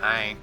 Hi.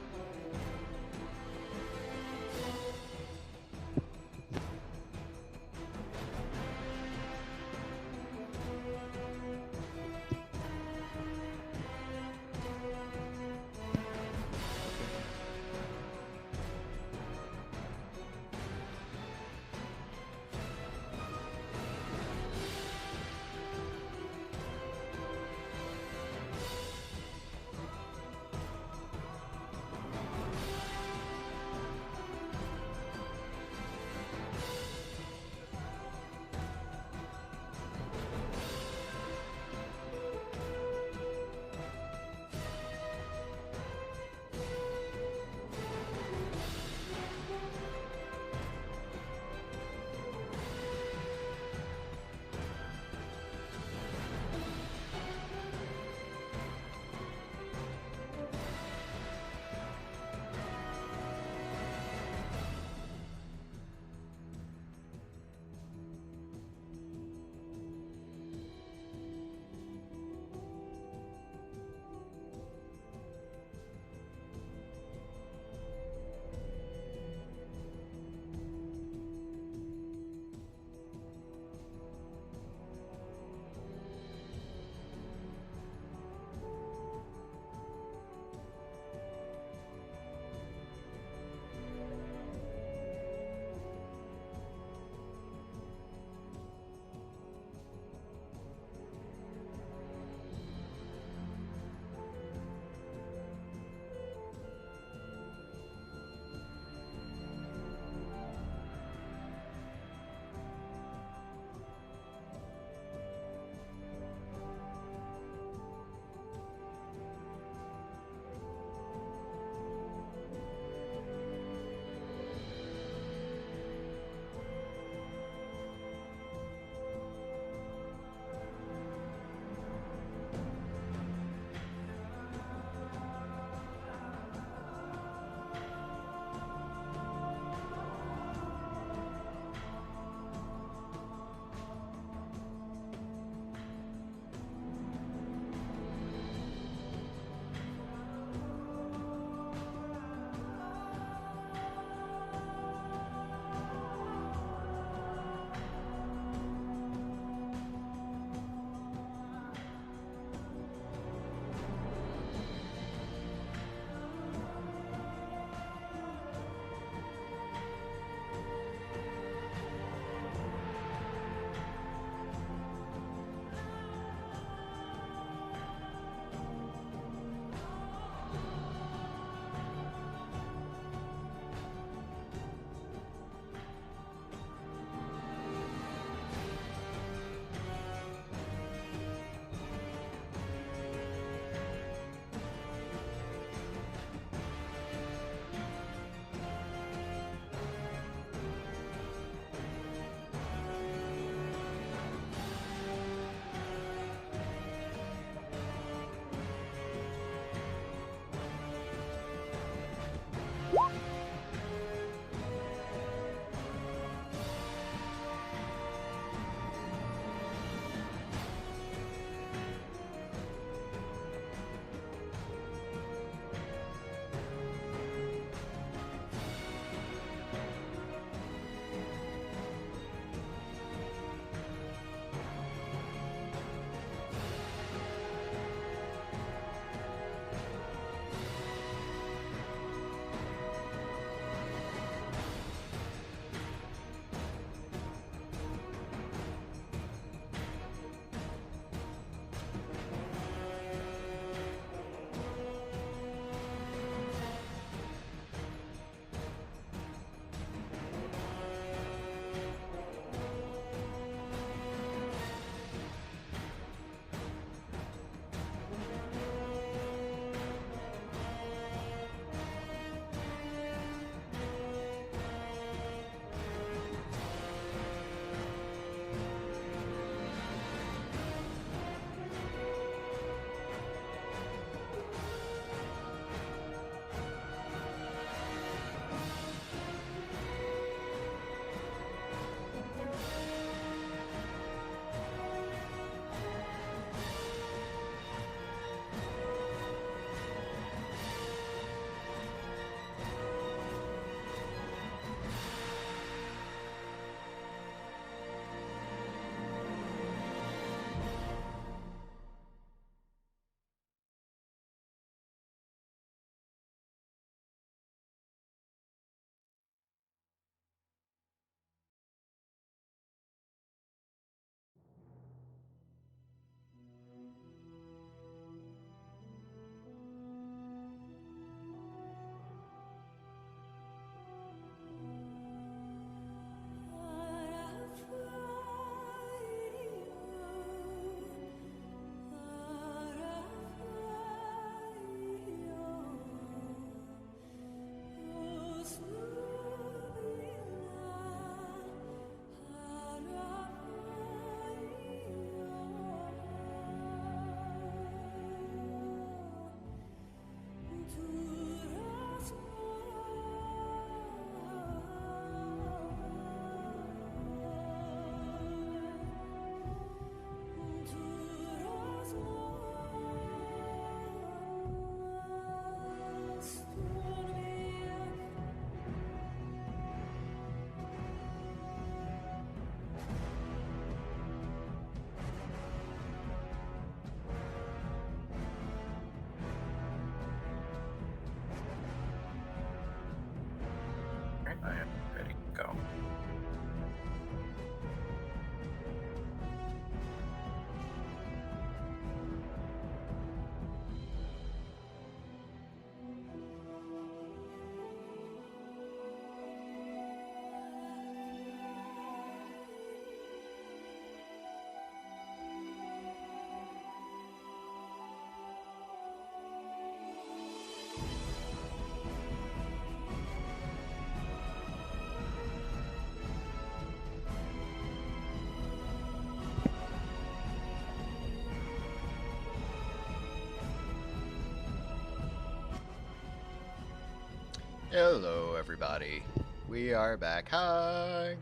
Hello, everybody. We are back. Hi.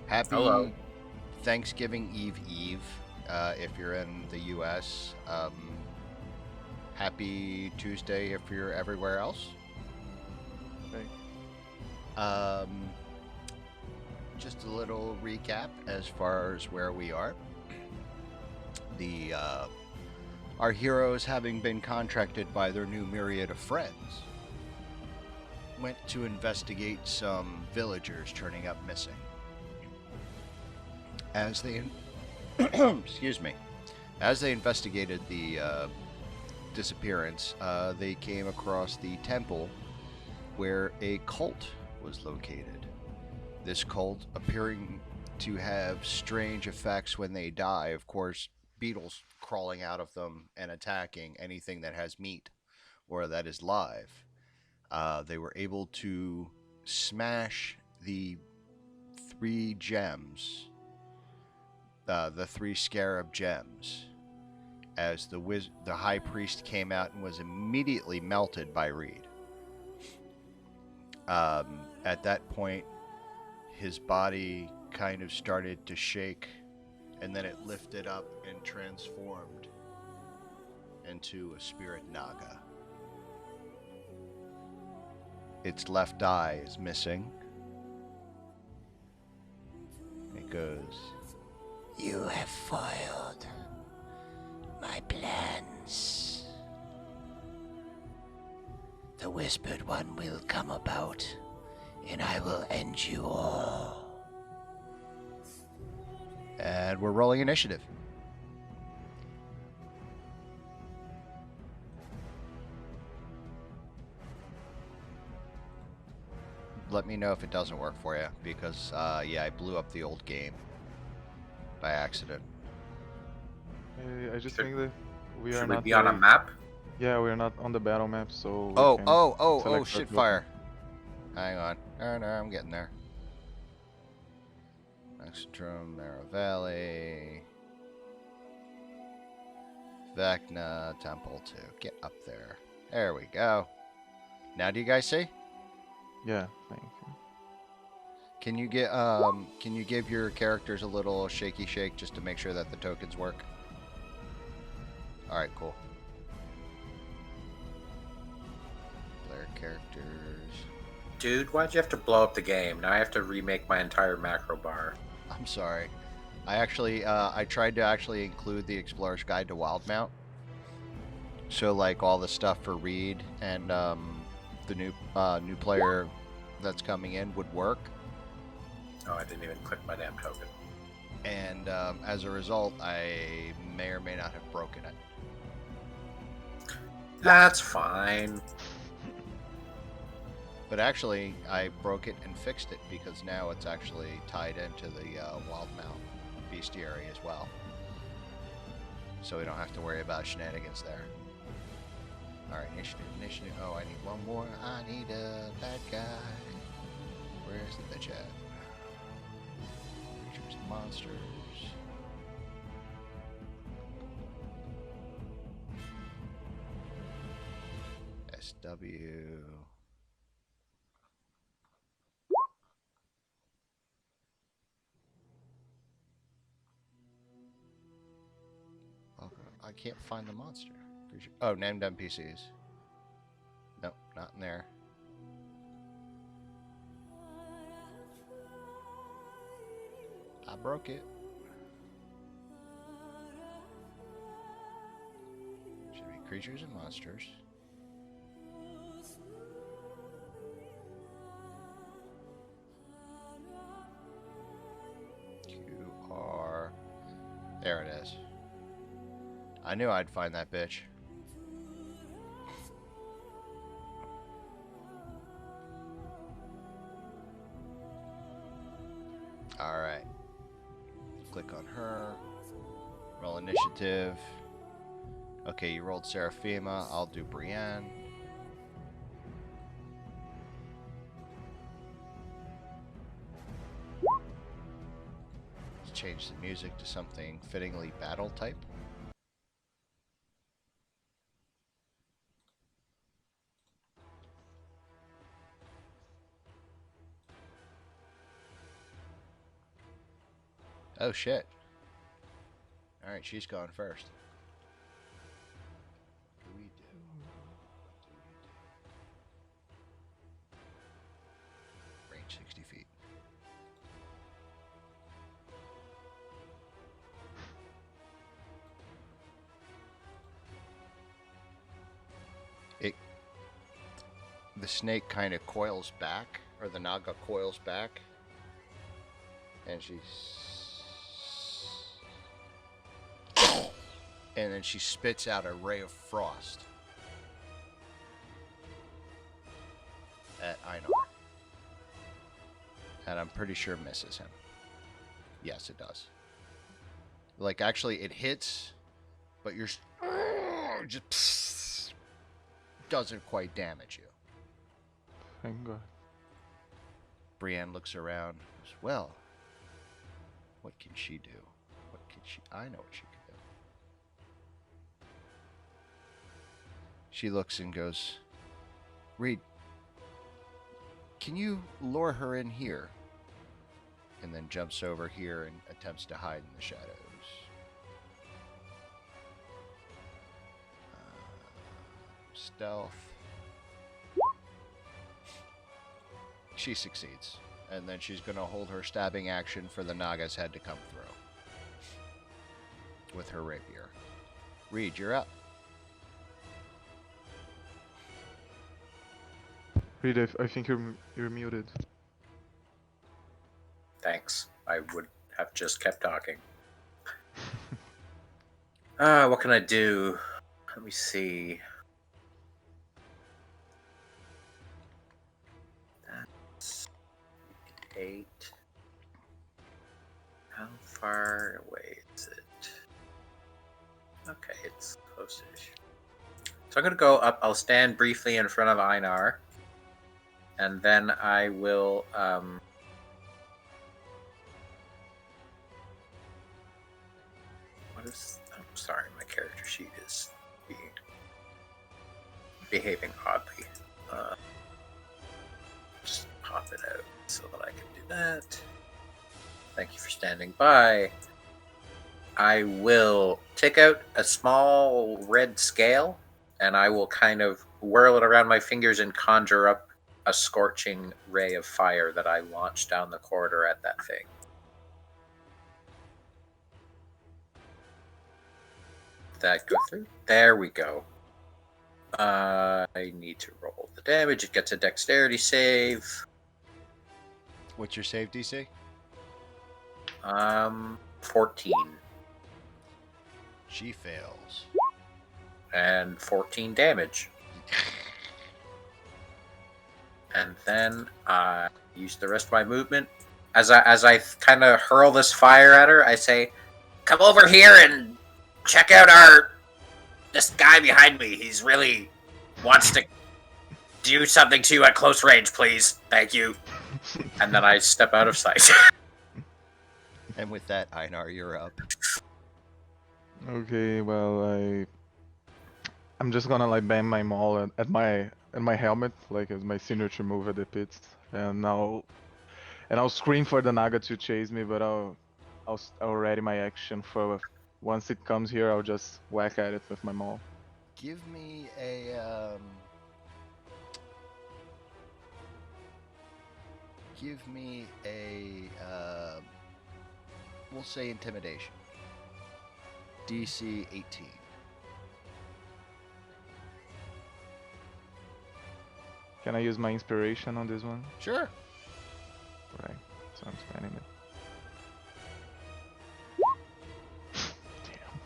Hello. Happy Thanksgiving Eve. If you're in the U.S. Happy Tuesday if you're everywhere else. Okay. Um, just a little recap as far as where we are. The our heroes, having been contracted by their new myriad of friends, went to investigate some villagers turning up missing. As they excuse me, as they investigated the disappearance, they came across the temple where a cult was located. This cult appearing to have strange effects when they die. Of course, beetles crawling out of them and attacking anything that has meat or that is live. They were able to smash the three gems, the three scarab gems, as the high priest came out and was immediately melted by Reed. At that point, his body kind of started to shake, and then it lifted up and transformed into a spirit naga. Its left eye is missing. It goes, "You have foiled my plans. The Whispered One will come about, and I will end you all." And we're rolling initiative. Let me know if it doesn't work for you, because, yeah, I blew up the old game by accident. I just think that we are Should we not be on a very- map? Yeah, we're not on the battle map, so we Oh, can oh, select our shit, token. fire. Hang on. No, I'm getting there. Extrum, Narrow Valley. Vecna, Temple 2. Get up there. There we go. Now do you guys see? Yeah, thank you. Can you give your characters a little shaky shake just to make sure that the tokens work? Alright, cool. Player characters. Dude, why'd you have to blow up the game? Now I have to remake my entire macro bar. I'm sorry. I tried to actually include the Explorer's Guide to Wildmount. So like all the stuff for Reed and the new player that's coming in would work. Oh, I didn't even click my damn token. And as a result, I may or may not have broken it. That's fine. But actually, I broke it and fixed it because now it's actually tied into the Wildmount bestiary as well. So we don't have to worry about shenanigans there. Alright, initiative. Oh, I need one more. I need a bad guy. Where's the bitch at? Creatures and monsters. SW. I can't find the monster. Oh, named NPCs. Nope, not in there. I broke it. Should be creatures and monsters. QR. There it is. I knew I'd find that bitch. Alright. Click on her. Roll initiative. Okay, you rolled Seraphima. I'll do Brienne. Let's change the music to something fittingly battle type. Oh shit! All right, she's going first. What do we do? Range 60 feet. It. The snake kind of coils back, or the naga coils back, and and then she spits out a ray of frost at Einar. And I'm pretty sure misses him. Yes, it does. Like, actually, it hits, but you're just doesn't quite damage you. Thank God. Brienne looks around. Goes, well, what can she do? What can she? I know what she can do. She looks and goes, Reed, can you lure her in here? And then jumps over here and attempts to hide in the shadows. Stealth. She succeeds. And then she's going to hold her stabbing action for the Naga's head to come through. With her rapier. Reed, you're up. Reed, I think you're muted. Thanks. I would have just kept talking. What can I do? Let me see. That's 8. How far away is it? Okay, it's close-ish. So I'm going to go up. I'll stand briefly in front of Einar. And then I will... I'm sorry, my character sheet is behaving oddly. Just pop it out so that I can do that. Thank you for standing by. I will take out a small red scale, and I will kind of whirl it around my fingers and conjure up a scorching ray of fire that I launch down the corridor at that thing. That go through? There we go. I need to roll the damage. It gets a dexterity save. What's your save DC? 14. She fails. And 14 damage. And then I use the rest of my movement. As I kind of hurl this fire at her, I say, "Come over here and check out this guy behind me. He's really wants to do something to you at close range, please. Thank you." And then I step out of sight. And with that, Einar, you're up. Okay, well I'm just gonna like bang my maul at my helmet, like as my signature move at the pits, and I'll scream for the Naga to chase me, but I'll ready my action for once it comes here. I'll just whack at it with my maul. Give me a we'll say intimidation. DC 18. Can I use my inspiration on this one? Sure. Right. So I'm spending it. Damn.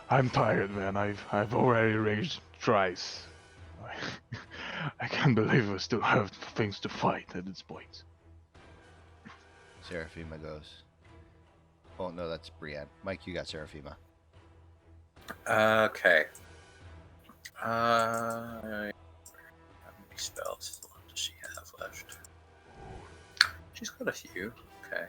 I'm tired, man. I've already raged twice. I can't believe we still have things to fight at this point. Seraphima goes. Oh no, that's Brienne. Mike, you got Seraphima. Okay. How many spells does she have left? She's got a few. Okay.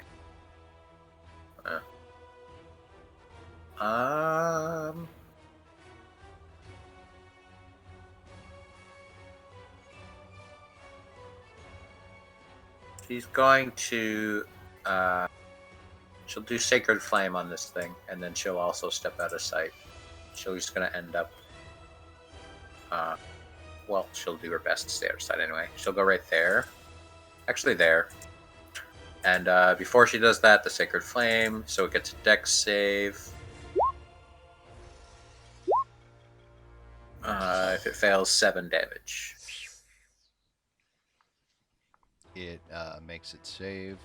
She's going to. She'll do Sacred Flame on this thing, and then she'll also step out of sight. She's going to end up. Well, she'll do her best to stay out of sight anyway. She'll go right there. Actually, there. And before she does that, the Sacred Flame, so it gets a dex save. If it fails, 7 damage. It makes it save.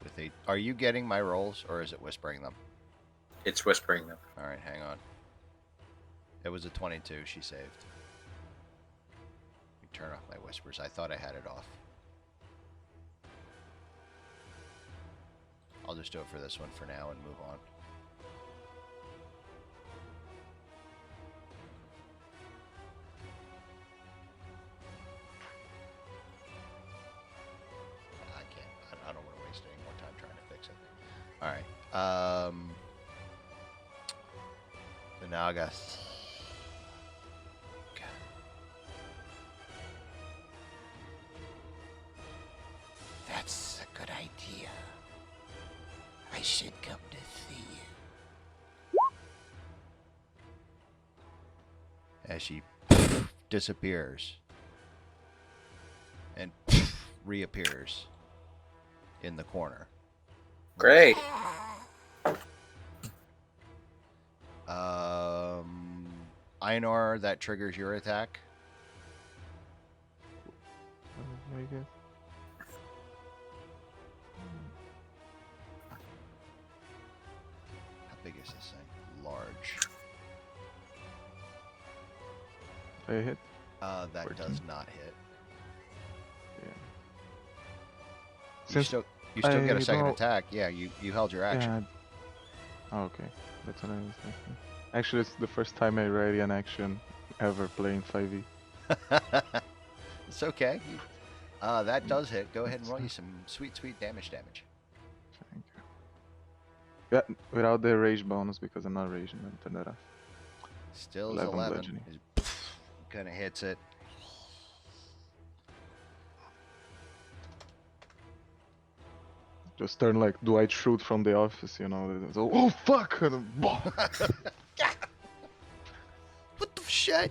With a. Are you getting my rolls, or is it whispering them? It's whispering them. All right, hang on. It was a 22. She saved. Let me turn off my whispers. I thought I had it off. I'll just do it for this one for now and move on. I can't. I don't want to waste any more time trying to fix it. All right. So now I got. That's a good idea. I should come to see you. As she disappears and reappears in the corner. Great. Einar, that triggers your attack. I guess. How big is this thing? Large. I hit. That 14. does not hit. Yeah. You Since still get a I second don't- attack. Yeah, you held your action. Yeah. Oh, okay. That's what I was thinking. Actually, it's the first time I ready an action ever playing 5e. It's okay. That does hit. Go ahead and roll you some sweet damage. Thank you. Yeah, without the rage bonus because I'm not raging. I'm turn that off. Still is 11 11. bludgeoning. Kind of hits it. Just turn like Dwight Schrute from The Office, you know. So, oh fuck! And then, What the shit?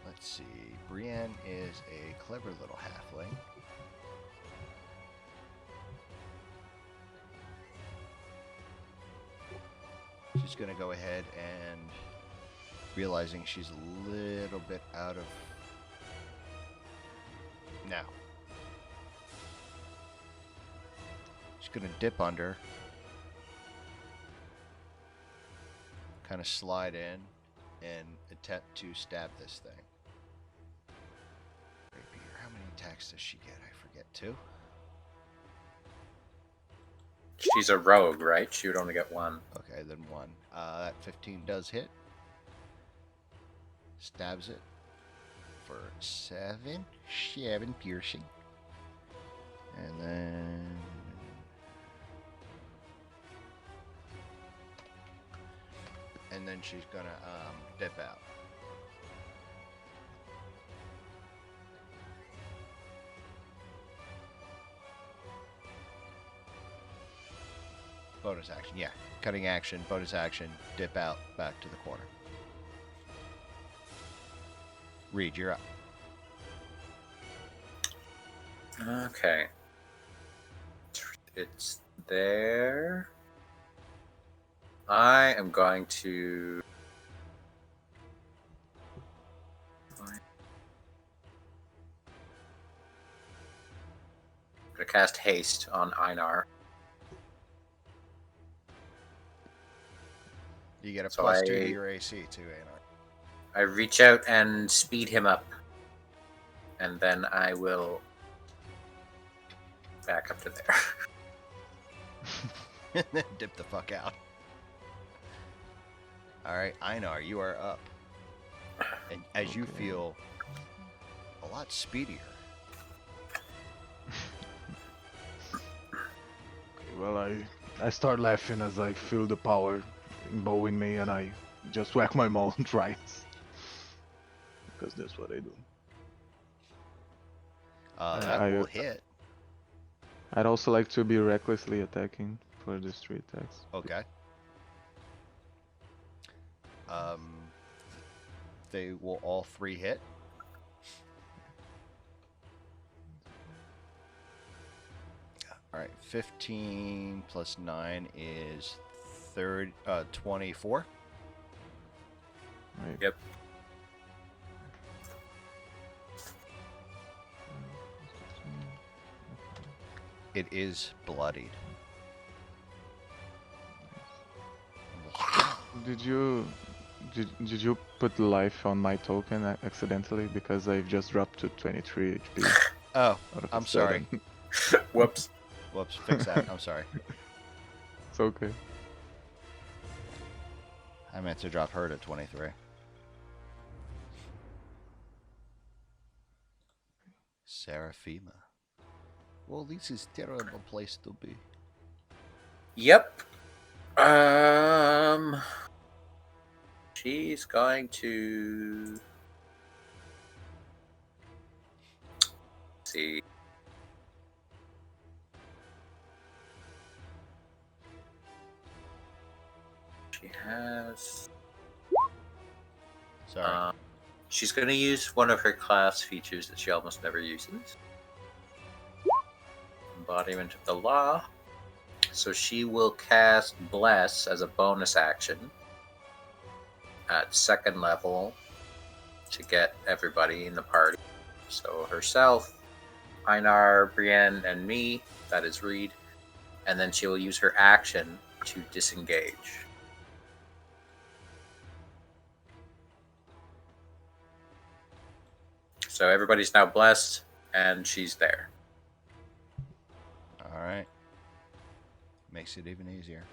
Let's see. Brienne is a clever little halfling. She's gonna go ahead and, realizing she's a little bit out of. Now. She's gonna dip under. Kind of slide in and attempt to stab this thing. Rapier. How many attacks does she get? I forget. 2? She's a rogue, right? She would only get 1. Okay, then 1. That 15 does hit. Stabs it for 7 piercing. And then she's gonna dip out. Bonus action, yeah. Cutting action, bonus action, dip out, back to the corner. Reed, you're up. Okay. It's there. I am going to. I'm going to cast haste on Einar. You get a So +2 to I- your AC too, Einar. I reach out and speed him up. And then I will back up to there. And then dip the fuck out. Alright, Einar, you are up. And as you Okay. feel a lot speedier. Okay, well, I start laughing as I feel the power bowing me, and I just whack my maul twice. because that's what I do. That will hit. I'd also like to be recklessly attacking for these 3 attacks. Okay. They will all 3 hit. All right, 15 plus 9 is 24. Right. Yep. It is bloodied. Did you put life on my token accidentally because I've just dropped to 23 HP? Oh, out of a I'm sorry. 7. Whoops. Whoops, fix that. I'm sorry. It's okay. I meant to drop her to 23. Seraphima. Well, this is a terrible place to be. Yep. She's going to see. She has. Sorry. She's going to use one of her class features that she almost never uses. Embodiment of the Law. So she will cast Bless as a bonus action at 2nd level to get everybody in the party. So herself, Einar, Brienne, and me, that is Reed. And then she will use her action to disengage. So everybody's now blessed, and she's there. All right. Makes it even easier.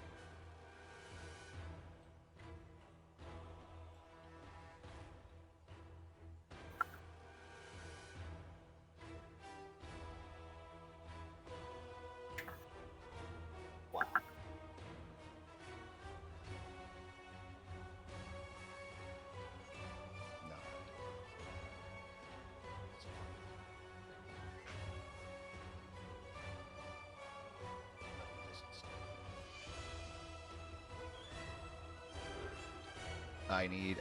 No. I need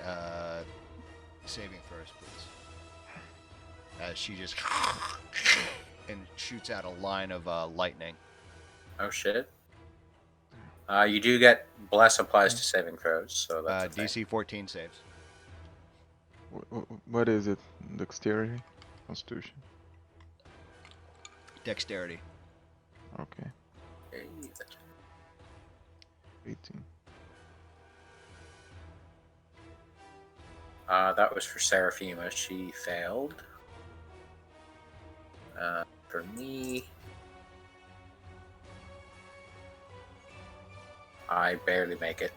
saving throws, please. As she just and shoots out a line of lightning. Oh shit. You do get Bless applies to saving throws, so that's a thing. DC 14 saves. What is it? Dexterity? Constitution? Dexterity. Okay. 18. That was for Seraphima. She failed. For me, I barely make it.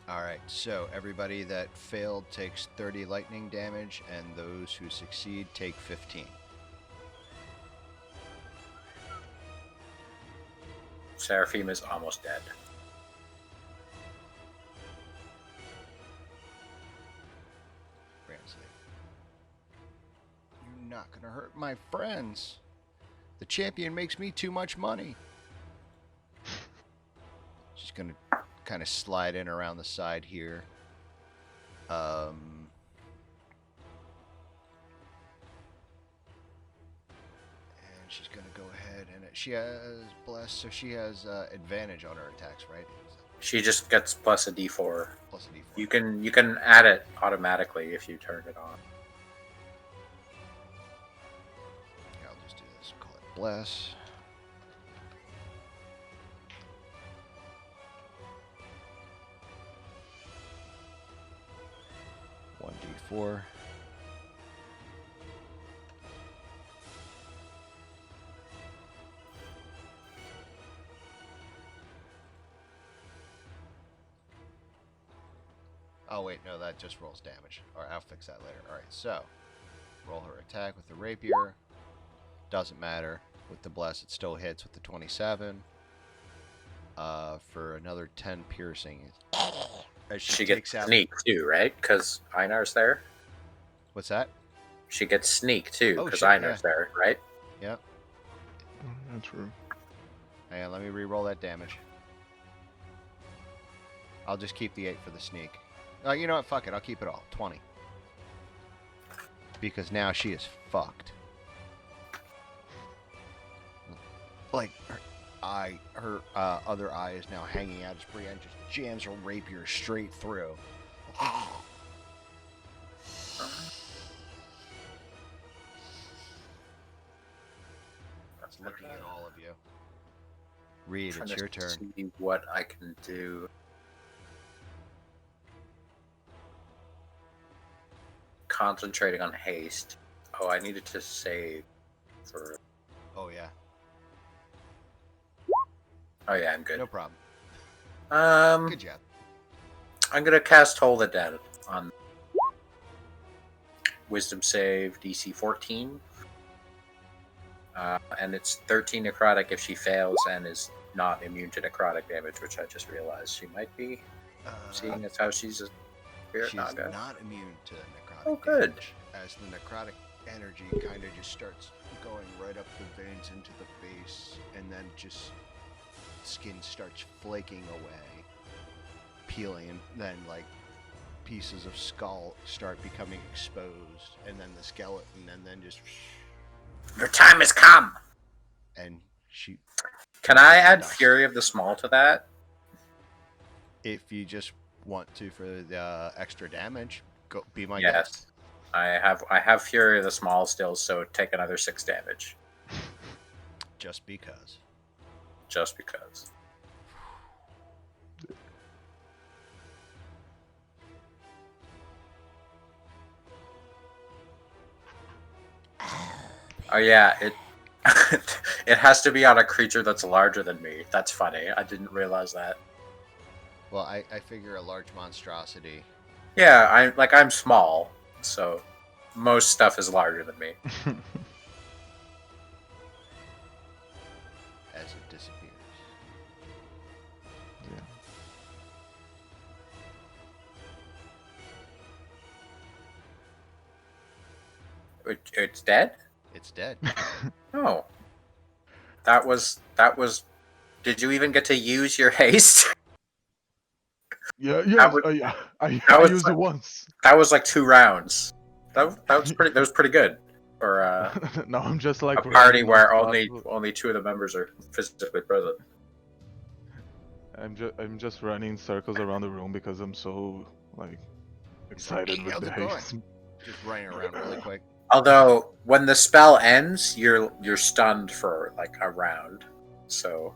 Alright, so everybody that failed takes 30 lightning damage, and those who succeed take 15. Seraphima's almost dead. Ramsey. You're not gonna hurt my friends. The champion makes me too much money. She's gonna kind of slide in around the side here. And she's gonna go ahead and she has bless, so she has advantage on her attacks, right? She just gets plus a d4. Plus a d4. You can add it automatically if you turn it on. Yeah, I'll just do this. Call it bless. One d4. Oh wait, no, that just rolls damage. Alright, I'll fix that later. Alright, so roll her attack with the rapier. Doesn't matter. With the bless, it still hits with the 27. For another 10 piercing. As She takes gets out. sneak too, right? Because Einar's there. What's that? She gets sneak too, Oh, because shit, Einar's yeah. there, right? Yep. That's true. Hang on, let me re-roll that damage. I'll just keep the 8 for the sneak. You know what? Fuck it. I'll keep it all. 20. Because now she is fucked. Like, her other eye is now hanging out as Brienne just jams her rapier straight through. That's looking at all of you. Reed, Trying it's to your turn. see what I can do. Concentrating on haste. Oh, I needed to save for. Oh, yeah. Oh yeah, I'm good. No problem. Good job. I'm gonna cast Hold It Dead on Wisdom save DC 14. And it's 13 necrotic if she fails and is not immune to necrotic damage, which I just realized she might be, seeing as how she's a spirit She's naga. not immune to necrotic Oh, good. damage, as the necrotic energy kind of just starts going right up the veins into the base, and then just skin starts flaking away, peeling, and then like pieces of skull start becoming exposed, and then the skeleton, and then just Your time has come. and she. Can I add Dust. Fury of the Small to that? If you just want to for the extra damage, go be my Yes. guest. I have Fury of the Small still, so take another 6 damage. Just because. Just because. Oh yeah, it it has to be on a creature that's larger than me. That's funny. I didn't realize that. Well, I figure a large monstrosity. Yeah, I'm small, so most stuff is larger than me. As it disappears. Yeah. It's dead? It's dead. Oh. That was did you even get to use your haste? Yeah, That yes, was- yeah. I was used like- it once. That was like 2 rounds. That was pretty good for No, I'm just like a party running where nonstop. only 2 of the members are physically present. I'm just running circles around the room because I'm so like excited "Hey, with how's the it going?" haste. Just running around really quick. Although when the spell ends, you're stunned for like a round. So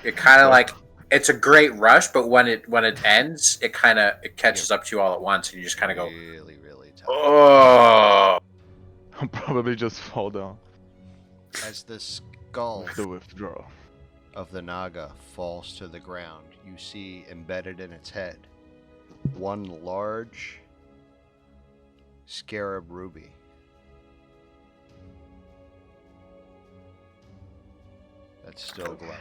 it kind of So- like it's a great rush, but when it ends, it catches up to you all at once, and you just kind of go, Really, really tough. oh. I'll probably just fall down As the skull with the withdrawal. of the Naga falls to the ground, you see embedded in its head one large scarab ruby. That's still glowing.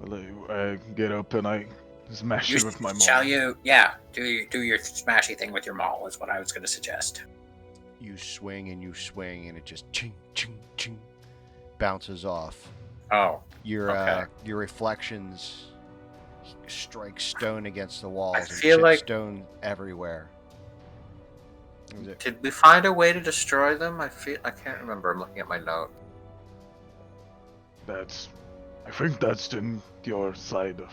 Well, I get up and I smash it with my maul. Shall you? Yeah, do your smashy thing with your maul is what I was going to suggest. You swing and it just ching, ching, ching, bounces off. Oh, Your Okay. your reflections strike stone against the walls I and feel chip like- stone everywhere. Is it- did we find a way to destroy them? I can't remember. I'm looking at my note. I think that's in your side of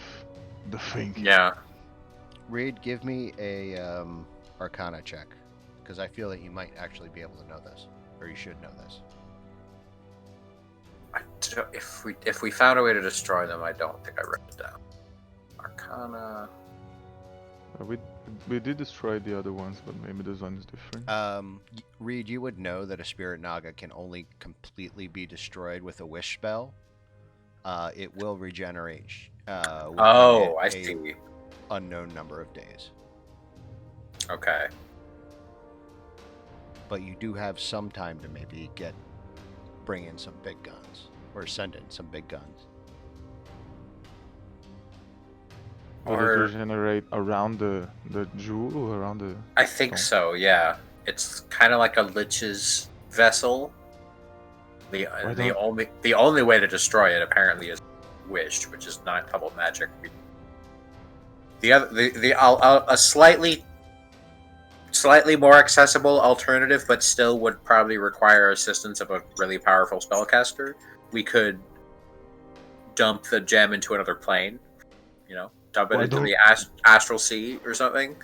the thinking. Yeah. Reed, give me a Arcana check, because I feel that you might actually be able to know this, or you should know this. If we found a way to destroy them, I don't think I wrote it down. Arcana. We did destroy the other ones, but maybe this one is different. Reed, you would know that a Spirit Naga can only completely be destroyed with a wish spell. It will regenerate. Within Oh, I a see. unknown number of days. Okay. But you do have some time to maybe bring in some big guns, or send in some big guns. Does it Or regenerate around the jewel, around the I think stone? so. Yeah, it's kind of like a lich's vessel. The Why the don't only the only way to destroy it apparently is wished, which is ninth level magic. The other a slightly more accessible alternative, but still would probably require assistance of a really powerful spellcaster. We could dump the gem into another plane. You know, dump it why into don't the astral sea or something.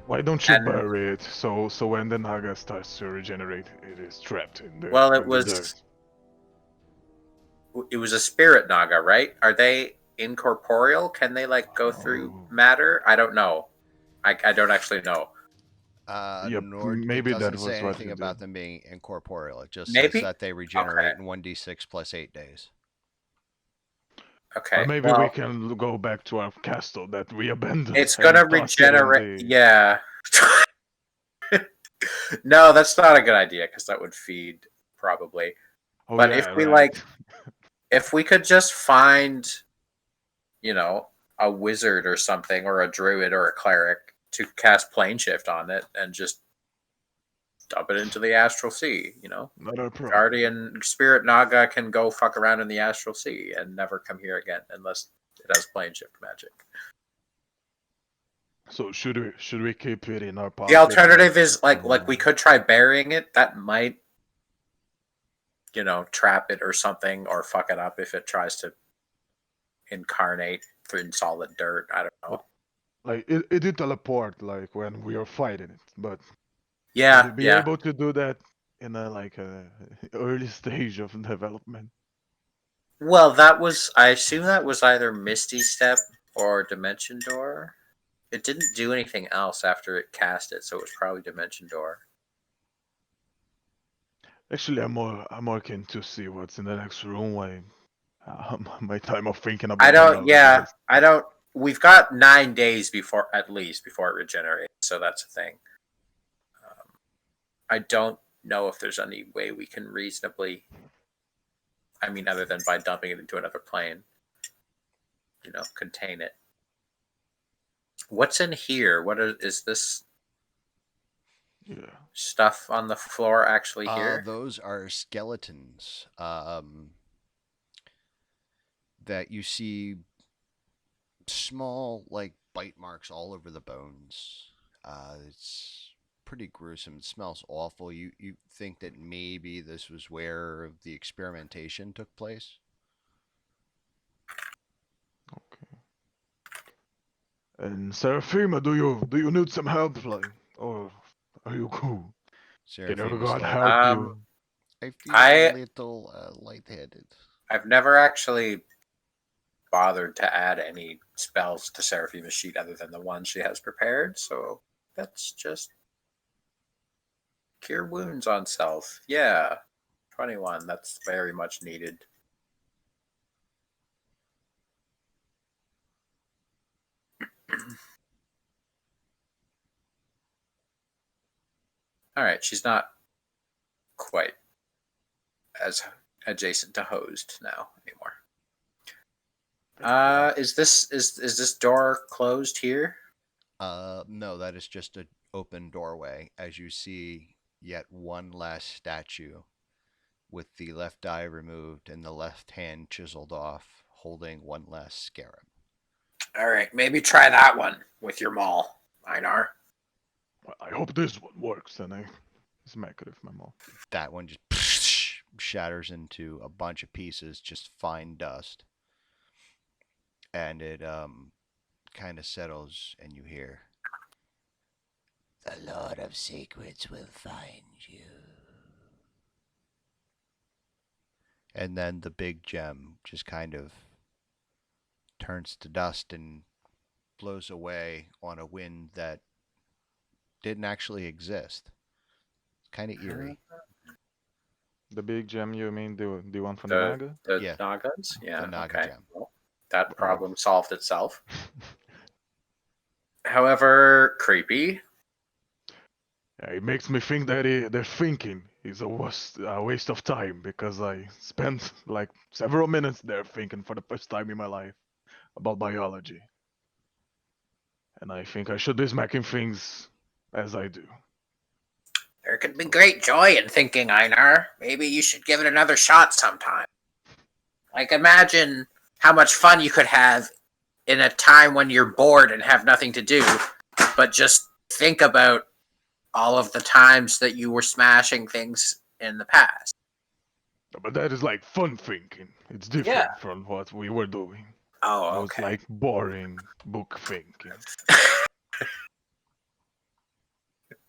why don't you And bury it so when the Naga starts to regenerate, it is trapped well, in the dirt? it was a spirit naga, right? Are they incorporeal? Can they like go through Oh, matter? I don't know. I don't actually know. yep. Nor it Maybe that doesn't say was what anything he did. about them being incorporeal. It just says Maybe. that they Okay. regenerate in 1d6 plus 8 days. Or Okay. maybe we Well, can go back to our castle that we abandoned it's and gonna toss it in regenerate. the. Yeah. No, that's not a good idea because that would feed probably. Oh But yeah, right. if we could just find, you know, a wizard or something, or a druid or a cleric to cast plane shift on it and just dump it into the astral sea, you know, Not a problem. Guardian Spirit Naga can go fuck around in the astral sea and never come here again unless it has plane shift magic. So should we keep it in our The pocket like alternative is like we could try burying it. That might, you know, trap it or something, or fuck it up if it tries to incarnate through solid dirt. I don't know. like it did teleport like when we were fighting it, but would Yeah, it be yeah. able to do that in a like a early stage of development? Well, that was, I assume that was either Misty Step or Dimension Door. It didn't do anything else after it cast it, so it was probably Dimension Door. Actually, I'm more keen to see what's in the next room. Like my time of thinking I about the don't. knowledge Yeah, has I don't. We've got 9 days before, at least, before it regenerates. So that's a thing. I don't know if there's any way we can reasonably. I mean, other than by dumping it into another plane, you know, contain it. What's in here? Is this yeah. stuff on the floor actually here? Those are skeletons that you see small, like, bite marks all over the bones. It's pretty gruesome. It smells awful. You think that maybe this was where the experimentation took place? Okay. And Seraphima, do you need some help, like, or are you cool? Can your Seraphim is god like, help you? I feel a I little lightheaded. I've never actually bothered to add any spells to Seraphima's sheet other than the ones she has prepared. So that's just cure wounds on self. Yeah, 21. That's very much needed. All right, she's not quite as adjacent to hosed now anymore. Is this door closed here? No, that is just an open doorway. As you see, yet one last statue with the left eye removed and the left hand chiseled off, holding one last scarab. All right, maybe try that one with your maul, Einar. Well, I hope this one works, and I smack it with my mouth. That one just shatters into a bunch of pieces, just fine dust. And it kind of settles, and you hear, "The Lord of Secrets will find you." And then the big gem just kind of turns to dust and blows away on a wind that didn't actually exist. It's kind of eerie. The big gem, you mean the one from the The Naga? the Yeah, Nagas? the Yeah, Naga okay. gem. Well, that Oh. problem solved itself. However, creepy. Yeah, it makes me think that their thinking is a waste of time because I spent like several minutes there thinking for the first time in my life about biology. And I think I should be smacking things as I do. There could be great joy in thinking, Einar. Maybe you should give it another shot sometime. Like, imagine how much fun you could have in a time when you're bored and have nothing to do, but just think about all of the times that you were smashing things in the past. But that is like fun thinking. It's different from what we were doing. Oh, It was okay. like boring book thinking.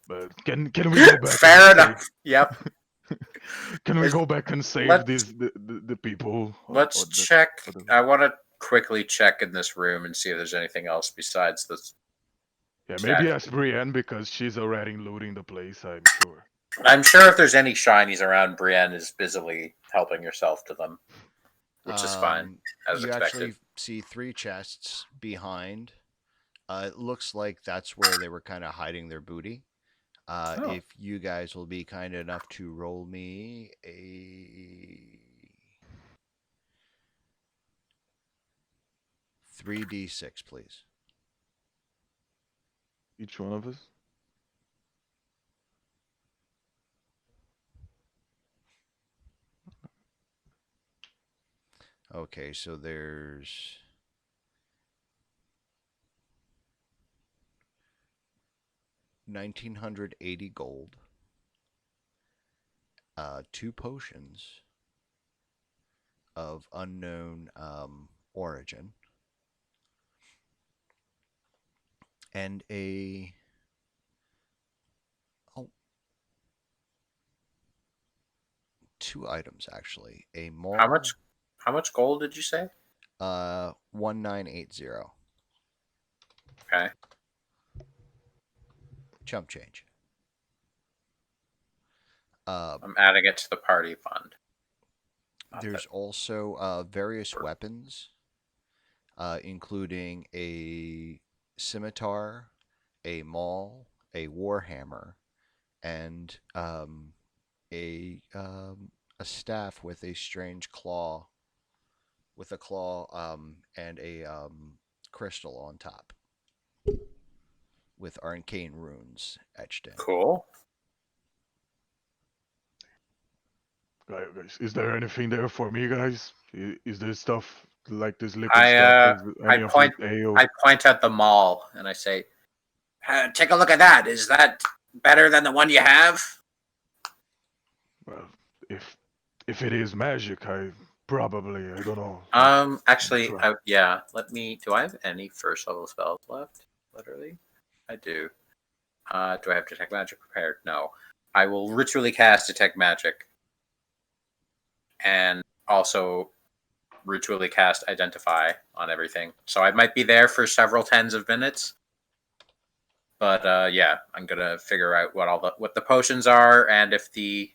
But can we go back? Fair and enough. Yep. Can we Is- go back and save let's- the people? Let's check. I want to quickly check in this room and see if there's anything else besides this. Yeah, maybe ask Brienne because she's already looting the place, I'm sure. I'm sure if there's any shinies around, Brienne is busily helping herself to them, which is fine, as you expected. actually see 3 chests behind. It looks like that's where they were kind of hiding their booty. If you guys will be kind enough to roll me a 3d6, please. Each one of us? Okay, so there's 1980 gold, 2 potions of unknown origin, and a 2 items actually. A maul. How much gold did you say? 1980. Okay. Chump change. I'm adding it to the party fund. There's also various weapons, including a scimitar, a maul, a warhammer, and a staff with a strange claw, with a claw and a crystal on top, with arcane runes etched in. Cool. Guys, is there anything there for me, guys? Is there stuff like this liquid stuff? Is any of it ale? I point at the mall and I say, "Take a look at that. Is that better than the one you have?" Well, if it is magic, I don't know. Actually, yeah. Do I have any first level spells left? Literally, I do. Do I have detect magic prepared? No. I will ritually cast detect magic, and also ritually cast identify on everything. So I might be there for several tens of minutes. But yeah, I'm gonna figure out what the potions are and if the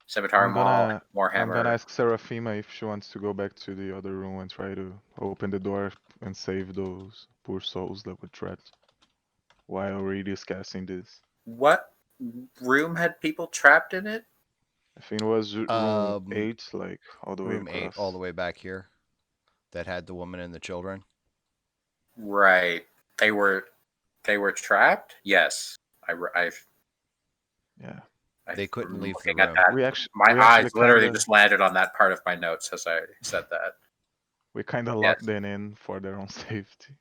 scimitar maul warhammer. I'm gonna ask Seraphima if she wants to go back to the other room and try to open the door and save those poor souls that were trapped while Radius casting this. What room had people trapped in it? I think it was room 8, like all the way Room 8, all the way back here, that had the woman and the children. Right. They were trapped. Yes, yeah. They couldn't leave the room. room. My eyes literally just landed on that part of my notes as I said that. We kind of locked them in for their own safety.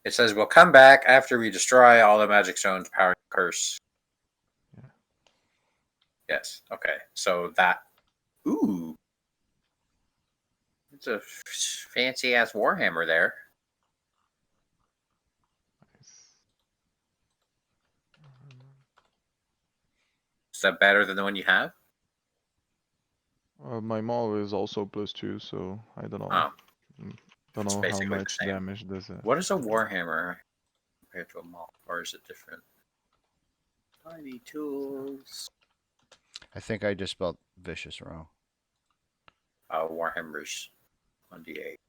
It says we'll come back after we destroy all the magic stones powering the curse. Yeah. Yes. Okay. So that. Ooh. It's a fancy ass warhammer there. Is that better than the one you have? My maul is also +2, so I don't know. Don't know how much damage does it. What is a warhammer compared to a maul, or is it different? Tiny tools. I think I just spelled vicious wrong. Warhammer's 1d8,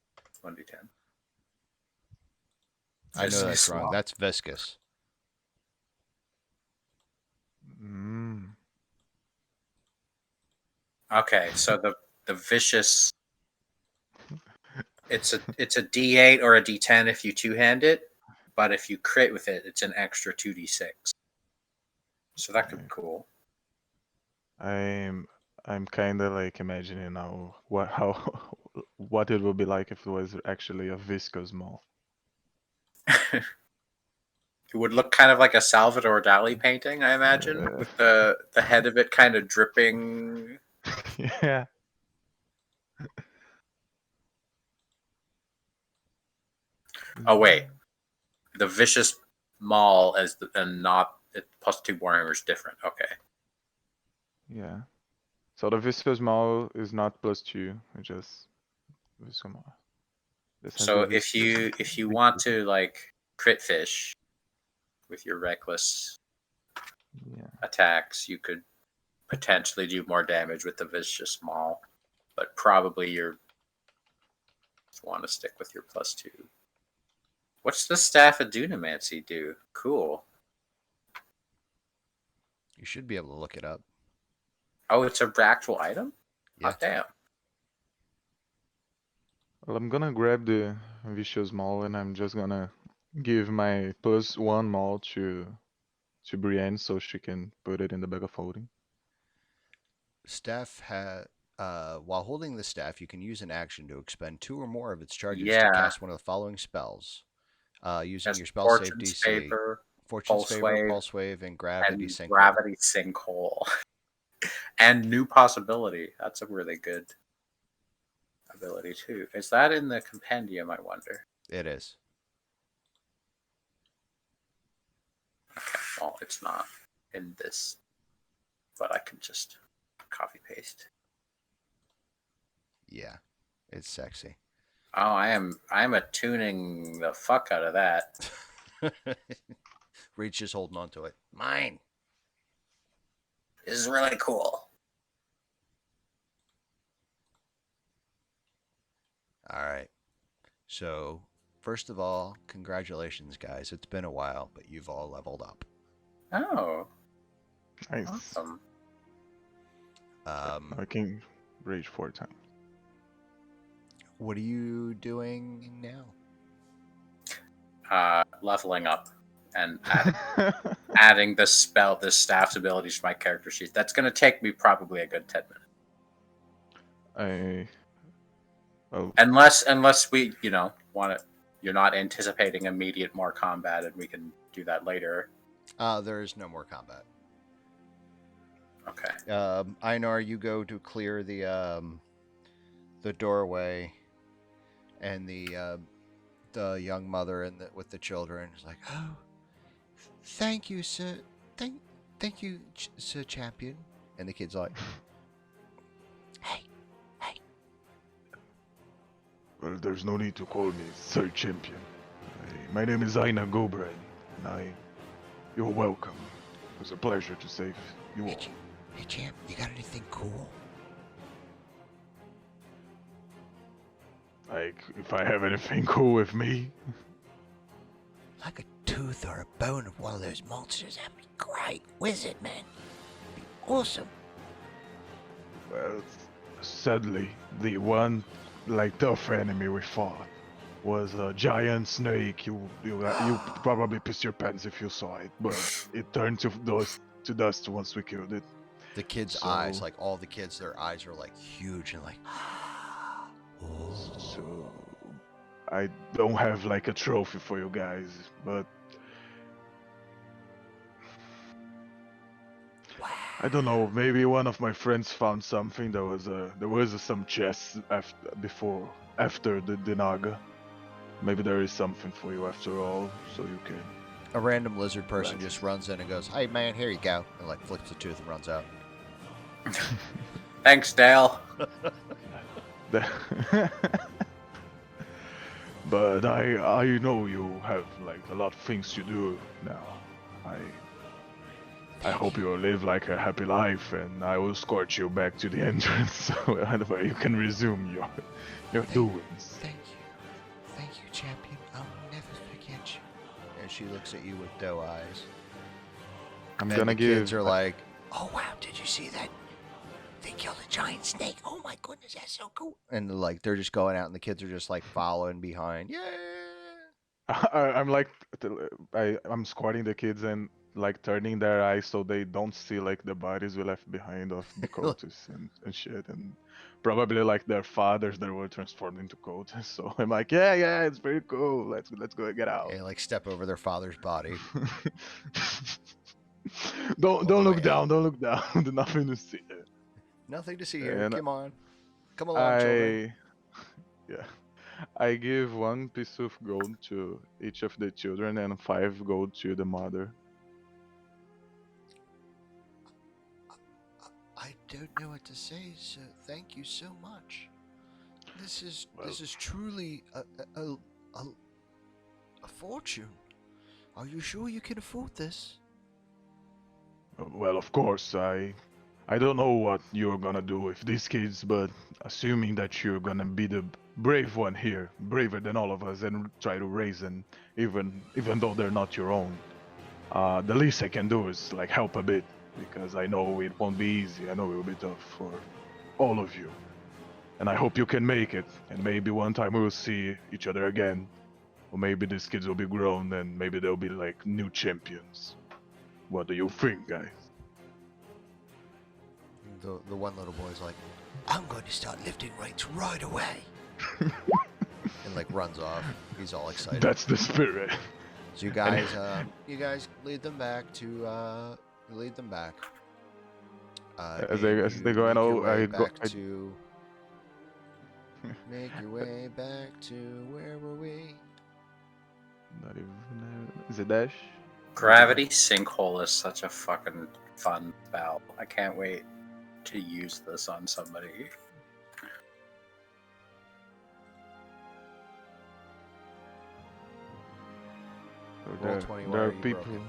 1d10. I know that's wrong. That's viscous. Okay, so the vicious. It's a D8 or a D10 if you two-hand it, but if you crit with it, it's an extra 2d6. So that could be cool. I'm kind of like imagining now what it would be like if it was actually a viscous mall. It would look kind of like a Salvador Dali painting, I imagine, with the head of it kind of dripping. Yeah. Oh wait, the vicious maul and not plus 2 warhammer is different. Okay. Yeah. So the viscous mall is not +2, it's just viscous mall. So if you want to like crit fish with your reckless attacks, you could potentially do more damage with the vicious maul, but probably you want to stick with your +2. What's the staff of Dunamancy do? Cool. You should be able to look it up. Oh, it's an actual item? Yeah. Oh, damn. Well, I'm gonna grab the vicious maul and I'm just gonna give my +1 maul to Brienne so she can put it in the bag of holding. Staff while holding the staff, you can use an action to expend 2 or more of its charges to Yeah. cast one of the following spells. Using your spell save Fortune's DC. Favor, Fortune's Pulse Favor, Wave, Pulse Wave, and Gravity and Sinkhole. Gravity Sinkhole. And New Possibility. That's a really good ability, too. Is that in the compendium, I wonder? It is. Okay, well, it's not in this, but I can just copy paste. Yeah, it's sexy. Oh, I'm attuning the fuck out of that. Reach is holding on to it. Mine. This is really cool. All right. So, first of all, congratulations, guys. It's been a while, but you've all leveled up. Oh, Nice. awesome. I can rage 4 times. What are you doing now? Leveling up and adding the staff's abilities to my character sheet. That's going to take me probably a good 10 minutes. Unless we, want to, you're not anticipating immediate more combat, and we can do that later. There is no more combat. Okay. Einar, you go to clear the doorway, and the young mother and with the children is like, "Oh, thank you, sir. Thank you, Sir Champion." And the kid's like, "Hey." Well, there's no need to call me Sir Champion. My name is Aina Gobran, and you're welcome. It was a pleasure to save you all. Hey, Champ, you got anything cool? Like, if I have anything cool with me? Like a tooth or a bone of one of those monsters. That'd be great. Wizard, man. Be awesome. Well, sadly, the one, tough enemy we fought was a giant snake. You probably pissed your pants if you saw it, but it turned to dust once we killed it. The kids' eyes, like all the kids, their eyes are like huge and like. So I don't have a trophy for you guys, but I don't know. Maybe one of my friends found something. There was some chests after the Naga. Maybe there is something for you after all, so you can. A random lizard person just runs in and goes, "Hey man, here you go," and flips the tooth and runs out. Thanks, Dale. But I know you have a lot of things to do now. I hope you live a happy life, and I will escort you back to the entrance so where you can resume your doings. Thank you, Champion. I'll never forget you. And she looks at you with doe eyes. Kids are like, "Oh wow, did you see that? They killed a giant snake. Oh my goodness, that's so cool." And they're just going out, and the kids are just following behind. Yeah. I'm like, I'm squatting the kids and like turning their eyes so they don't see like the bodies we left behind of the cultists and shit, and probably like their fathers that were transformed into cultists. So I'm like, yeah, yeah, it's very cool. Let's go and get out. Like step over their father's body. don't All the look way out. down. Don't look down. There's nothing to see. Nothing to see here. And Come on. Come along, children. I, yeah, I give 1 piece of gold to each of the children and 5 gold to the mother. I don't know what to say, so thank you so much. This is Well, truly a fortune. Are you sure you can afford this? well, of course, I don't know what you're gonna do with these kids, but assuming that you're gonna be the brave one here, braver than all of us, and try to raise them, even though they're not your own, the least I can do is like help a bit, because I know it won't be easy. I know it will be tough for all of you, and I hope you can make it. And maybe one time we will see each other again, or maybe these kids will be grown, and maybe they'll be like new champions. What do you think, guys? The one little boy's like, I'm going to start lifting weights right away. And like runs off. He's all excited. That's the spirit. So you guys lead them back to lead them back. As they go, I make your know way I go. back to make your way back to where were we? Not even. Is it dash? Gravity sinkhole is such a fucking fun spell. I can't wait to use this on somebody. So Roll 20 while there are you people. broke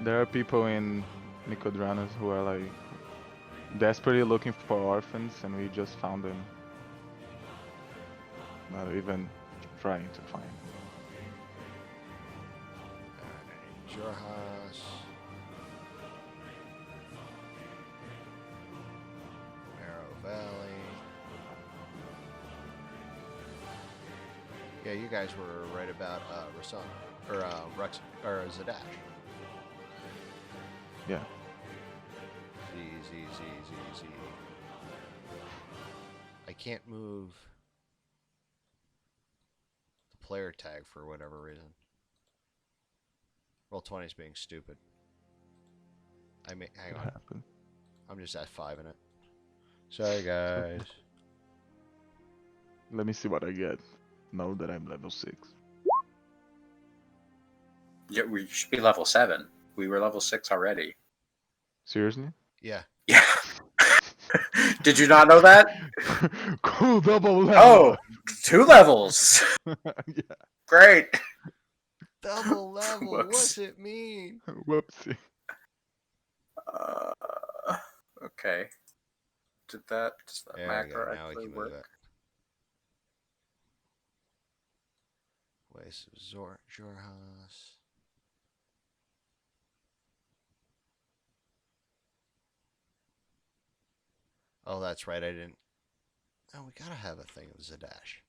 There are people in Nicodranas who are like desperately looking for orphans, and we just found them. Not even trying to find. Jorhas. Marrow Valley. Yeah, you guys were right about Rasan or Rex or Zadash. Yeah. Z. I can't move the player tag for whatever reason. Roll 20 is being stupid. Hang What on. happened? I'm just at 5 in it. Sorry, guys. Let me see what I get. Now that I'm level 6. Yeah, we should be level 7. We were level 6 already. Seriously? Yeah. Yeah. Did you not know that? Cool double level. Oh, 2 levels. Yeah. Great. Double level. Whoops. What's it mean? Whoopsie. Okay. Does that There we macro go. Now we actually can work? move it. Wait, so Jorhas. Oh, that's right. I didn't. Oh, we gotta have a thing of Zadash.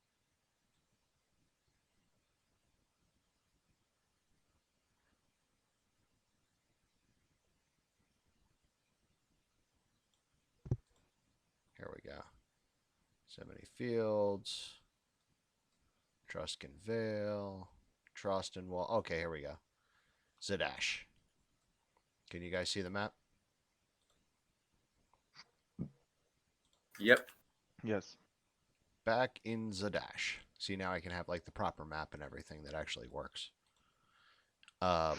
Here we go. 70 Fields. Truscan Vale. Troston Wall. Okay, here we go. Zadash. Can you guys see the map? Yep. Yes. Back in Zadash. See, now I can have like the proper map and everything that actually works. Yeah,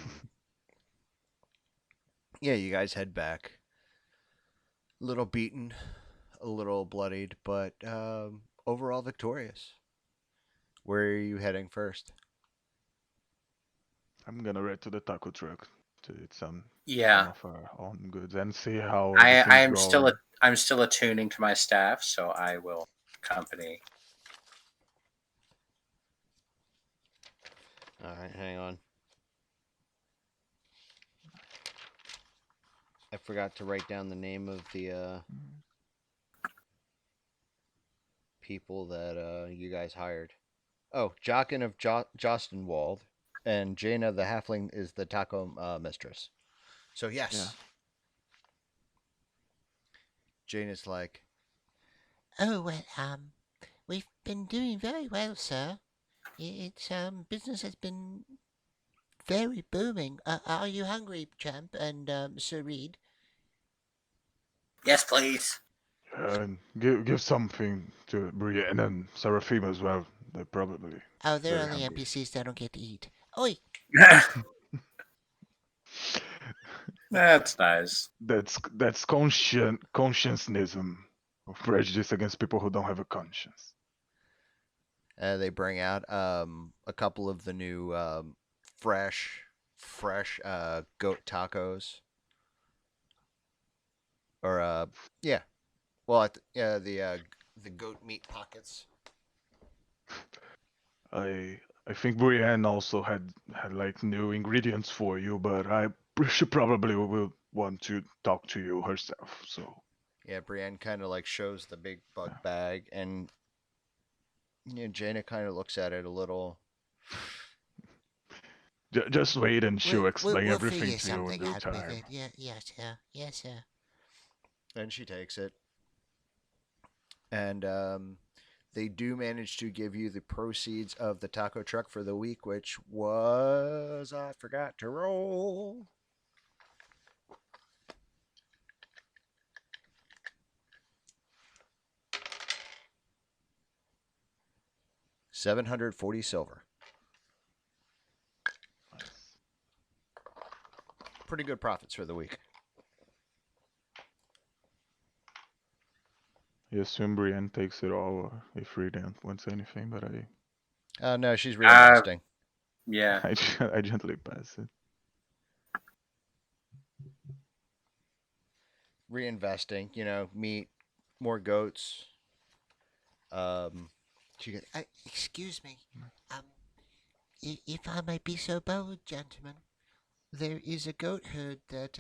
you guys head back. A little beaten, a little bloodied, but overall victorious. Where are you heading first? I'm gonna ride to the taco truck to eat some Yeah. of our own goods and see how I everything's I'm still going. I'm still attuning to my staff, so I will accompany. All right, hang on. I forgot to write down the name of the people that you guys hired. Oh, Jockin of Jostenwald, and Jaina the halfling is the taco mistress. So Yeah. yes, Jaina's like, Oh, well, we've been doing very well, sir. It's, business has been very booming. Are you hungry, champ and, Sir Reed? Yes, please. And give something to Brienne and Seraphim as well. They're probably Oh, they're very only hungry. NPCs that don't get to eat. Oi! That's nice. That's conscienceism of prejudice against people who don't have a conscience. they bring out a couple of the new fresh goat tacos, or yeah, well, yeah, the goat meat pockets. I think Brienne also had like new ingredients for you, but she probably will want to talk to you herself. So Yeah, Brienne kind of like shows the big yeah. bug bag, and Jaina kind of looks at it a little. Just wait and she'll explain We'll everything figure to you in something due out with time. it. Yeah, yes, sir. Yes, sir. And she takes it, and they do manage to give you the proceeds of the taco truck for the week, which was, I forgot to roll. $740 silver. Nice. Pretty good profits for the week. I assume Brienne takes it all, or if Radiant wants anything, but No, she's Uh, reinvesting. yeah. I gently pass it. Reinvesting, meat, more goats. She get, Excuse me. Um, if I may be so bold, gentlemen, there is a goat herd that,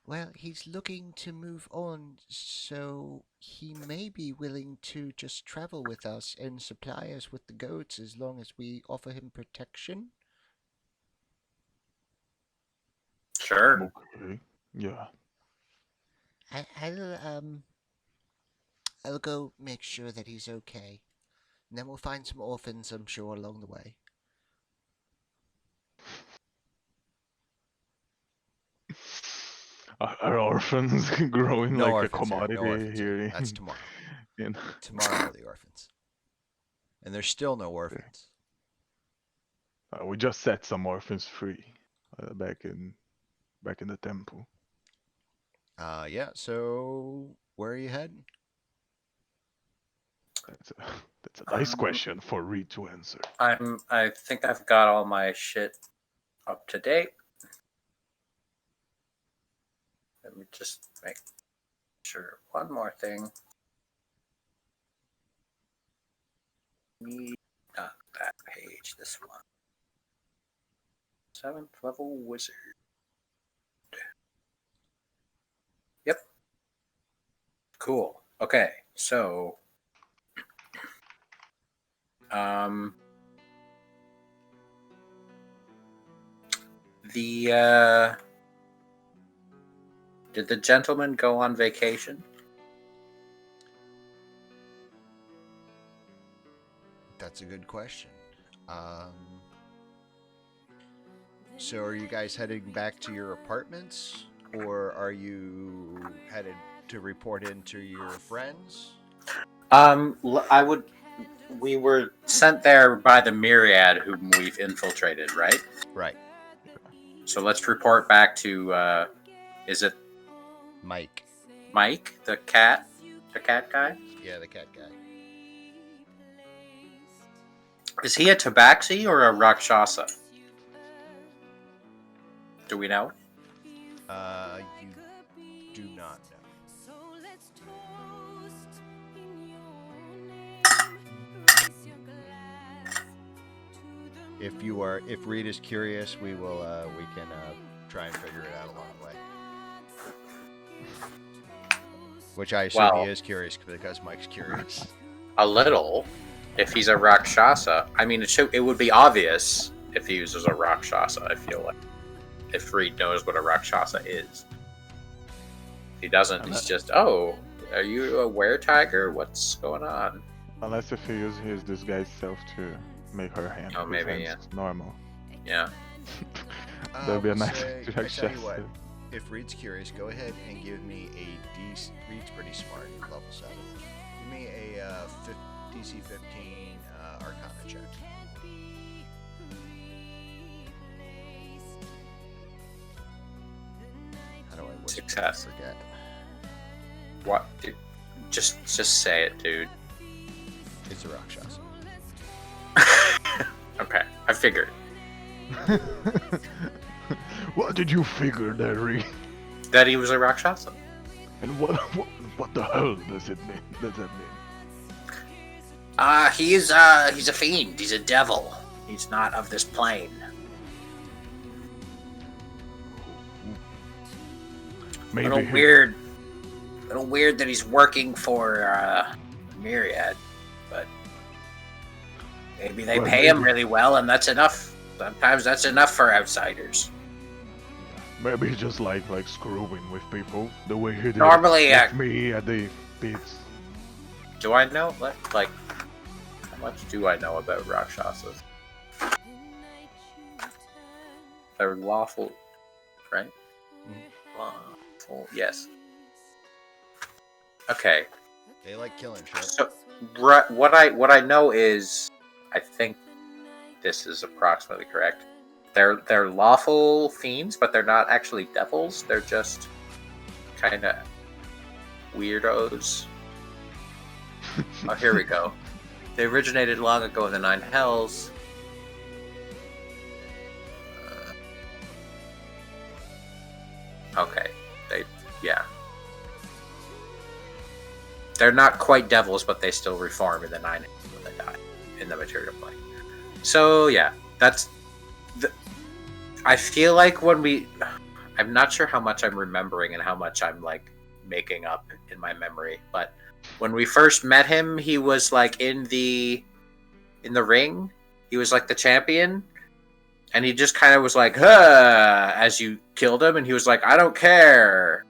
well, he's looking to move on, so he may be willing to just travel with us and supply us with the goats as long as we offer him protection. Sure. Okay. Yeah. I, I'll um I'll go make sure that he's okay. And then we'll find some orphans, I'm sure, along the way. Are orphans growing No like a orphans here. No commodity orphans here. here? That's tomorrow. In... Tomorrow, the orphans. And there's still no Okay. orphans. We just set some orphans free back in the temple. Yeah, so where are you heading? That's a, that's a nice Um, question for Reed to answer. I think I've got all my shit up to date. Let me just make sure. One more thing. Not that page. This one. 7th level wizard. Yep. Cool. Okay. So, the did the gentleman go on vacation? That's a good question. So are you guys heading back to your apartments, or are you headed to report in to your friends? I would. We were sent there by the myriad whom we've infiltrated, right? Right, So let's report back to. Is it Mike. Mike, the cat guy? Yeah, the cat guy. Is he a tabaxi or a rakshasa? Do we know? You do not know. If Reed is curious, we can try and figure it out along the way. Which I assume he Well, is curious because Mike's curious. a little. if he's a Rakshasa, I mean, it would be obvious if he uses a Rakshasa, I feel like. If Reed knows what a Rakshasa is. If he doesn't, he's just, oh, are you a were-tiger? What's going on? Unless if he uses his disguised self to make her hand. Oh, his maybe, hands normal. Yeah. That'd be a We'll nice say- I Rakshasa. tell you what, if Reed's curious, go ahead and give me a Reed's pretty smart, level 7. Give me a DC 15 Arcana check. How do I whisper? Success. I forget. What? Dude, just say it, dude. It's a Rakshasa. Okay, I figured. What did you figure there, Reed? That he was a Rakshasa. And what the hell does it mean? Does that mean? He's a fiend. He's a devil. He's not of this plane. Maybe Little weird that he's working for Myriad, but maybe they Well, pay him maybe- really well, and that's enough. Sometimes that's enough for outsiders. Maybe he just like screwing with people the way he did Normally, with me at the pits. Do I know? Like, how much do I know about Rakshasas? They're lawful, right? Lawful, yes. Okay. They like killing shit. So, what I know is, I think this is approximately correct. They're lawful fiends, but they're not actually devils. They're just kind of weirdos. Oh, here we go. They originated long ago in the Nine Hells. Okay, yeah. They're not quite devils, but they still reform in the Nine Hells when they die in the material plane. So yeah, that's. I feel like I'm not sure how much I'm remembering and how much I'm like making up in my memory, but when we first met him, he was like in the ring. He was like the champion, and he just kind of was like, huh, as you killed him, and he was like, I don't care.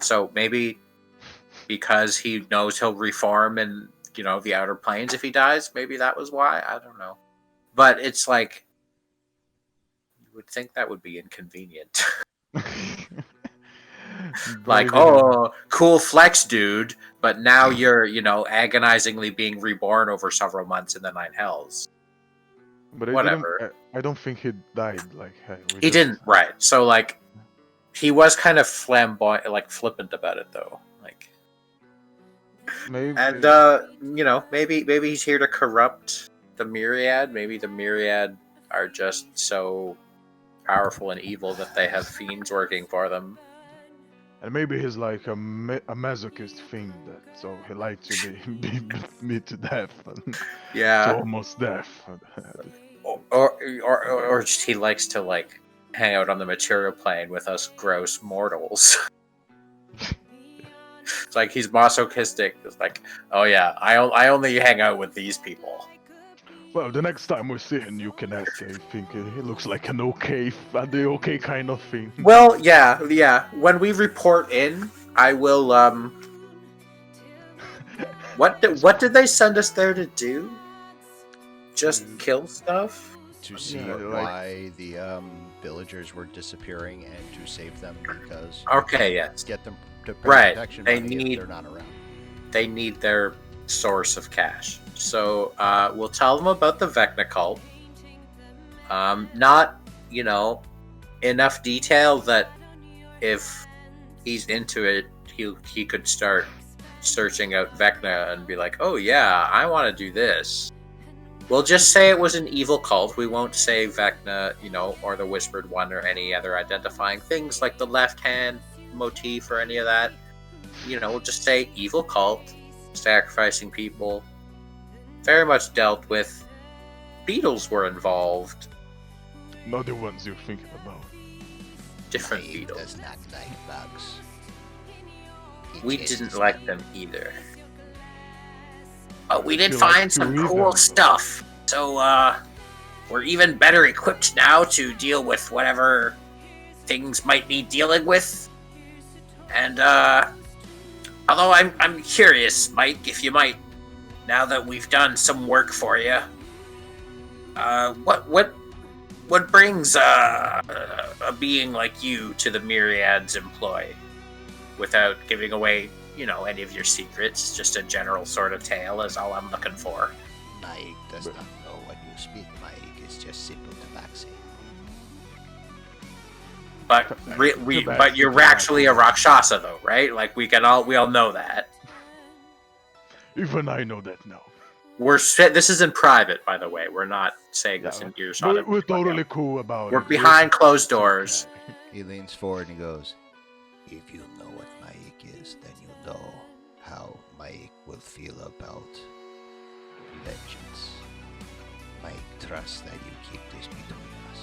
So maybe because he knows he'll reform in, the outer planes if he dies, maybe that was why. I don't know. But it's like, you would think that would be inconvenient. Like, Maybe oh, cool flex, dude, but now you're, agonizingly being reborn over several months in the Nine Hells. But whatever. I don't think he died. Like He didn't, right? So like, he was kind of flamboyant, like flippant about it, though. Like, Maybe. and maybe he's here to corrupt the Myriad. Maybe the Myriad are just so powerful and evil that they have fiends working for them. And maybe he's like a masochist fiend, so he likes to be beat to death, to Yeah. almost death. Or just he likes to like hang out on the material plane with us gross mortals. It's like he's masochistic. It's like, oh yeah, I only hang out with these people. Well, the next time we see him, you can ask. I think he looks like the okay kind of thing. Well, yeah. When we report in, I will. What did they send us there to do? Just kill stuff? To see Yeah, why the villagers were disappearing and to save them because Okay, yes. get them to Right, protection they money if need- they're not around. They need their source of cash. So we'll tell them about the Vecna cult. Not, enough detail that if he's into it, he could start searching out Vecna and be like, oh yeah, I want to do this. We'll just say it was an evil cult. We won't say Vecna, or the Whispered One or any other identifying things like the left hand motif or any of that. We'll just say evil cult, sacrificing people. Very much dealt with. Beetles were involved. Not the ones you're thinking about. Different He beetles. does not like bugs. He We chases didn't them. like them either. But we did She likes find to some eat cool them. stuff. So we're even better equipped now to deal with whatever things might need dealing with. And although I'm curious, Mike, if you might, now that we've done some work for you, what brings a being like you to the Myriad's employ? Without giving away, any of your secrets, just a general sort of tale is all I'm looking for. Mike does not know what you speak. Mike is just simple tabaxi. But but you're actually a Rakshasa, though, right? Like we all know that. Even I know that now. This is in private, by the way. We're not saying this in earshot. We're totally cool about We're it. behind closed doors. Okay. He leans forward and he goes, If you know what Mike is, then you know how Mike will feel about vengeance. Mike trusts that you keep this between us.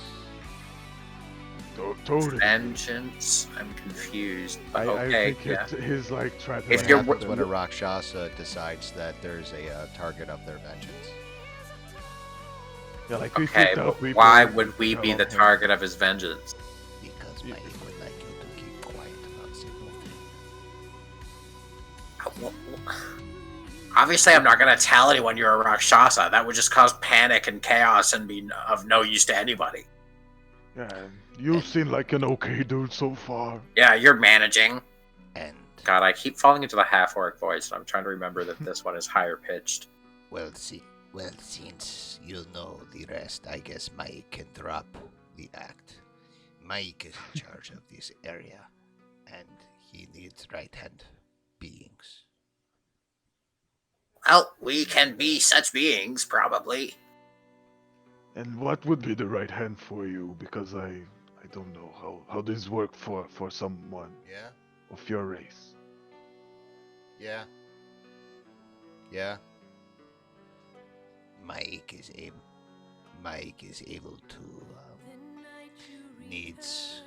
Totally. Vengeance? I'm confused. I Okay, think yeah. he's like trying to. If what you're- happens when a Rakshasa decides that there's a target of their vengeance? Yeah, like we Okay, kicked out but people, why would we tell be the him. target of his vengeance? Because Mike would like you to keep quiet about simple things. Obviously, I'm not going to tell anyone you're a Rakshasa. That would just cause panic and chaos and be of no use to anybody. Yeah, you seem like an okay dude so far. Yeah, you're managing. And, God, I keep falling into the half-orc voice, and I'm trying to remember that this one is higher pitched. well, since you know the rest, I guess Mike can drop the act. Mike is in charge of this area, and he needs right-hand beings. Well, we can be such beings, probably. And what would be the right hand for you? Because I don't know how this work for someone Yeah, of your race. yeah, yeah. Mike is able to needs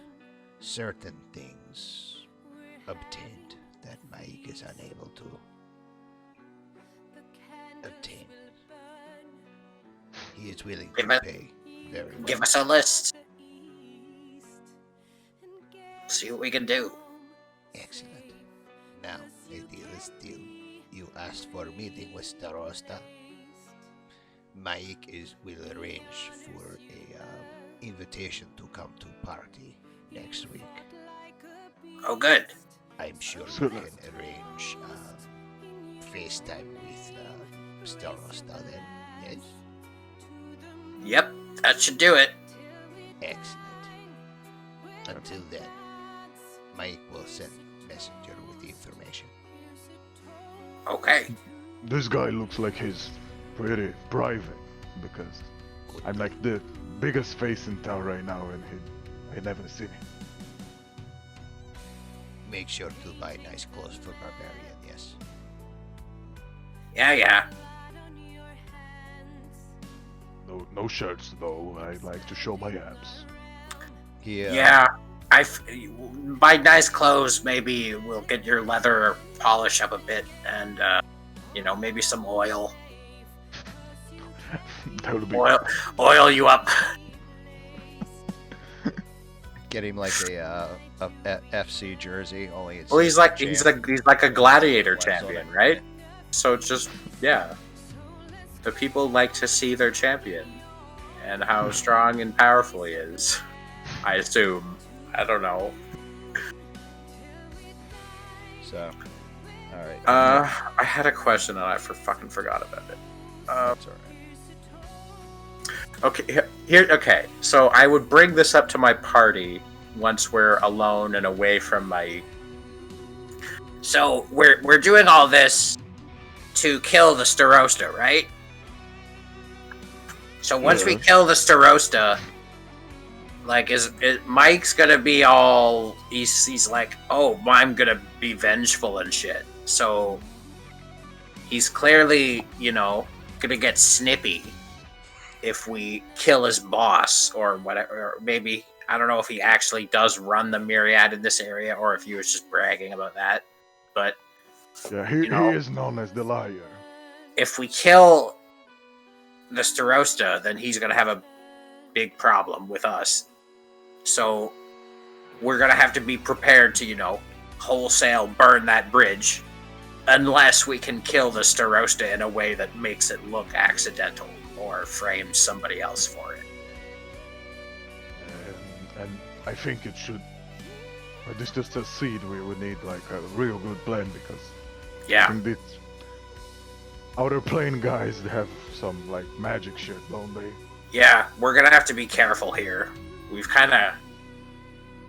certain things obtained that Mike is unable to obtain. He is willing to pay very well. Give us a list. See what we can do. Excellent. Now, the deal is deal. You asked for a meeting with Starosta. Mike will arrange for a invitation to come to party next week. Oh, good. I'm sure we Sure. can arrange FaceTime with Starosta then. Yes. Yep, that should do it. Excellent. Until then, Mike will send messenger with the information. Okay. This guy looks like he's pretty private because I'm like the biggest face in town right now, and I never seen him. Make sure to buy nice clothes for Barbarian, yes. Yeah. No shirts though. I like to show my abs. He, Yeah. By nice clothes, maybe we'll get your leather polish up a bit and, maybe some oil. That would be Oil you up. get him like a FC jersey. Only it's Well, he's like a gladiator Flags on champion, it. right? So it's just, yeah. The people like to see their champion and how strong and powerful he is. I assume. I don't know. So, all right. I had a question and I forgot about it. That's all right. Okay, okay. So I would bring this up to my party once we're alone and away from my. So we're doing all this to kill the Starosta, right? So once we kill the Starosta, like, is Mike's gonna be all? He's like, oh, I'm gonna be vengeful and shit. So he's clearly, gonna get snippy if we kill his boss or whatever. Or maybe I don't know if he actually does run the Myriad in this area or if he was just bragging about that. But Yeah, he is known as the liar. if we kill the Starosta, then he's going to have a big problem with us. So we're going to have to be prepared to, wholesale burn that bridge unless we can kill the Starosta in a way that makes it look accidental or frames somebody else for it. And I think it should. This just a seed. We would need like a real good plan because I Yeah. think these outer plane guys they have some like magic shit, don't they? Yeah, we're going to have to be careful here. We've kind of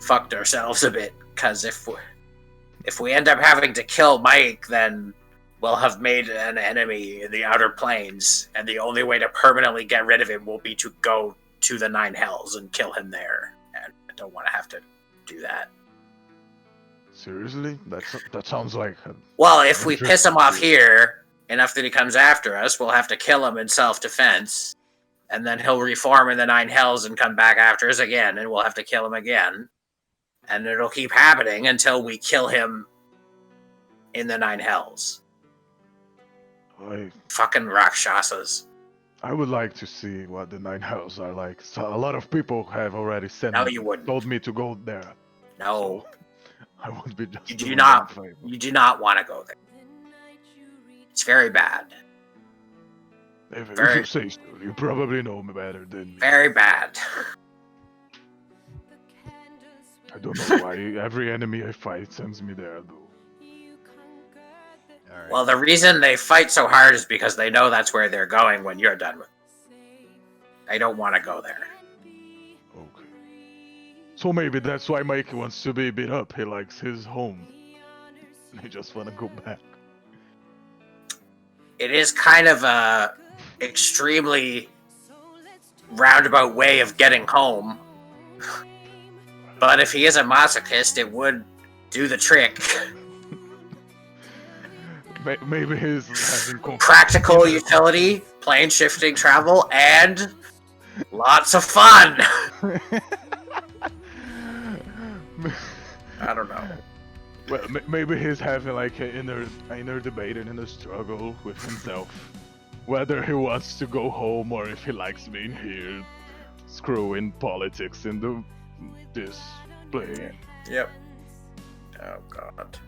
fucked ourselves a bit, because if we end up having to kill Mike, then we'll have made an enemy in the outer planes, and the only way to permanently get rid of him will be to go to the Nine Hells and kill him there. And I don't want to have to do that. Seriously? That sounds like. Well, if we piss him off Interesting. here enough that he comes after us, we'll have to kill him in self-defense, and then he'll reform in the Nine Hells and come back after us again, and we'll have to kill him again. And it'll keep happening until we kill him in the Nine Hells. Fucking Rakshasas. I would like to see what the Nine Hells are like. So a lot of people have already No, you wouldn't. told me to go there. No, I would be just. you do doing not. them a favor. You do not want to go there. It's very bad. If very- you say so, you probably know me better than me. Very bad. I don't know why every enemy I fight sends me there, though. All right. Well, the reason they fight so hard is because they know that's where they're going when you're done with it. They don't want to go there. Okay. So maybe that's why Mike wants to be beat up. He likes his home. He just wanna go back. It is kind of a extremely roundabout way of getting home. But if he is a masochist, it would do the trick. Maybe he's having Practical utility, plane shifting travel, and lots of fun. I don't know. Well, maybe he's having like an inner debate and inner struggle with himself. Whether he wants to go home or if he likes being here. Screwing politics in this plane. Yep. Oh god.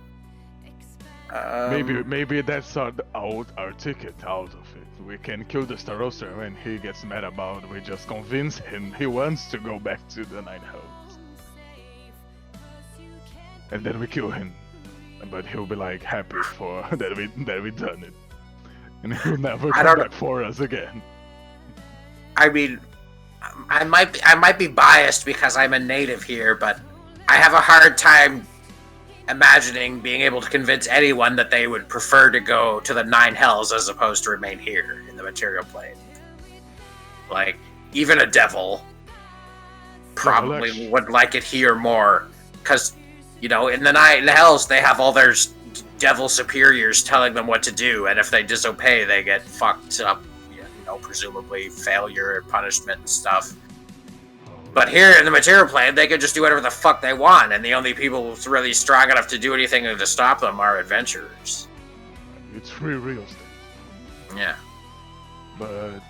Maybe that's our ticket out of it. We can kill the Starosta when he gets mad about. We just convince him he wants to go back to the Nine Hells, and then we kill him. But he'll be like happy for that we done it, and he'll never come back for us again. I mean, I might be biased because I'm a native here, but I have a hard time imagining being able to convince anyone that they would prefer to go to the Nine Hells as opposed to remain here in the material plane. Like, even a devil probably would like it here more, because, in the Nine Hells they have all their devil superiors telling them what to do, and if they disobey, they get fucked up, presumably failure or punishment and stuff. But here in the material plane, they can just do whatever the fuck they want, and the only people really strong enough to do anything to stop them are adventurers. It's free real estate. Yeah. But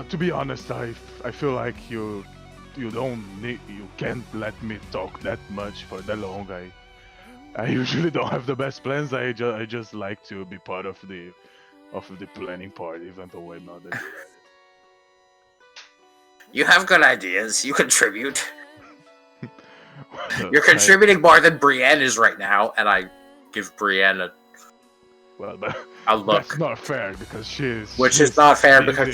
to be honest, I feel like you can't let me talk that much for that long. I usually don't have the best plans. I just like to be part of the planning part, even though I'm not that. You have good ideas. You contribute. You're contributing more than Brienne is right now, and I give Brienne a look. That's not fair because she's not fair because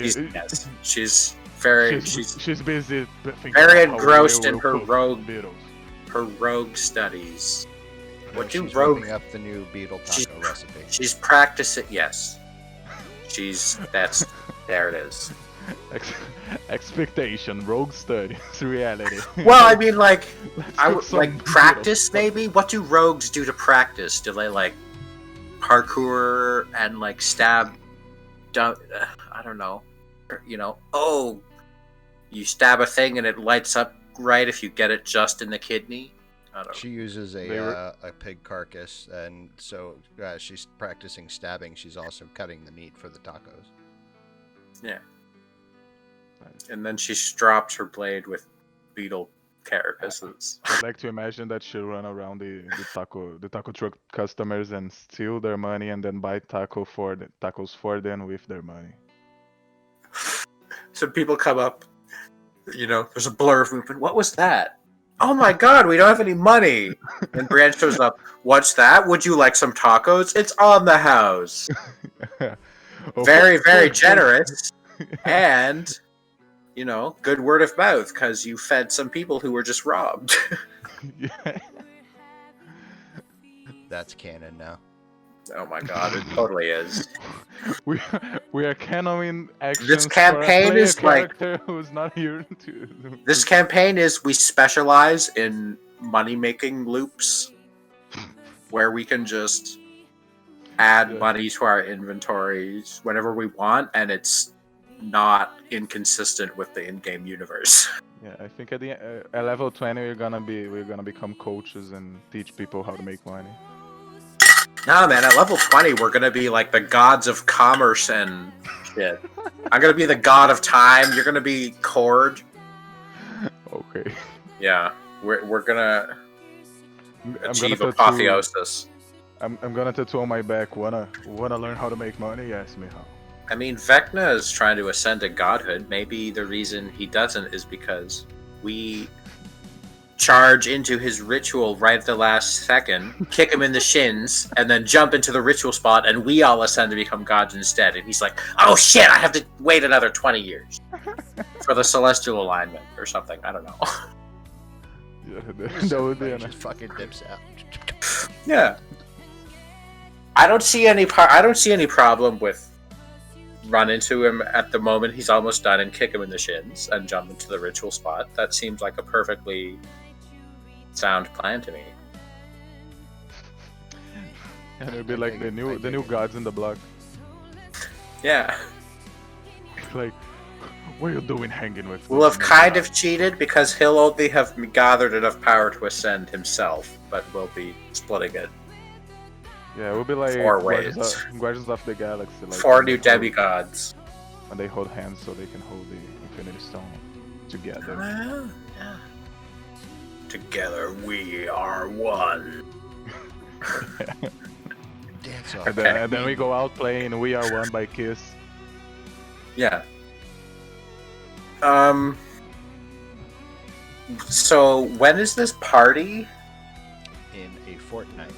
she's very she's busy. Very engrossed in her rogue studies. What do she's rogue? whipping up the new beetle taco recipe. She's practicing. Yes. There it is. Expectation, rogue studies, reality. Well, I mean, like, I would some like practice maybe. What do rogues do to practice? Do they like parkour and like stab? I don't know. You stab a thing and it lights up right if you get it just in the kidney. I don't know. She uses They were- a pig carcass, and so she's practicing stabbing. She's also cutting the meat for the tacos. Yeah. And then she strops her blade with beetle carapaces. I'd like to imagine that she run around the taco truck customers and steal their money and then buy tacos for them with their money. So people come up, there's a blur of movement. What was that? Oh my god, we don't have any money. And Branch shows up. What's that? Would you like some tacos? It's on the house. Very, very generous. And, good word of mouth because you fed some people who were just robbed. Yeah. That's canon now. Oh my god, it totally is. we are canoing actions. This for a campaign player is like- character who's not here to. This campaign is we specialize in money-making loops where we can just add Yeah. money to our inventories whenever we want, and it's not inconsistent with the in-game universe. Yeah, I think at level 20 we're gonna become coaches and teach people how to make money. Nah, man, at level 20 we're gonna be like the gods of commerce and shit. I'm gonna be the god of time. You're gonna be Cord. Okay. Yeah, we're gonna I'm achieve gonna apotheosis. I'm gonna tattoo on my back. Wanna learn how to make money? Ask me how. I mean, Vecna is trying to ascend to godhood. Maybe the reason he doesn't is because we charge into his ritual right at the last second, kick him in the shins, and then jump into the ritual spot, and we all ascend to become gods instead. And he's like, oh shit, I have to wait another 20 years for the celestial alignment or something. I don't know. Yeah, that would be Just fucking dips out. Yeah. I don't see any problem with run into him at the moment he's almost done and kick him in the shins and jump into the ritual spot. That seems like a perfectly sound plan to me. And it'd be like the new gods in the block. Yeah. Like, what are you doing hanging with? We'll have kind of cheated because he'll only have gathered enough power to ascend himself, but we'll be splitting it. Yeah, it would be like 4 ways. Guardians of the Galaxy. Like 4 when new they hold- demigods. When they hold hands so they can hold the Infinity Stone together. Well, yeah. Together we are one. Dance off. And then we go out playing We Are One by Kiss. Yeah. So when is this party? In a fortnight,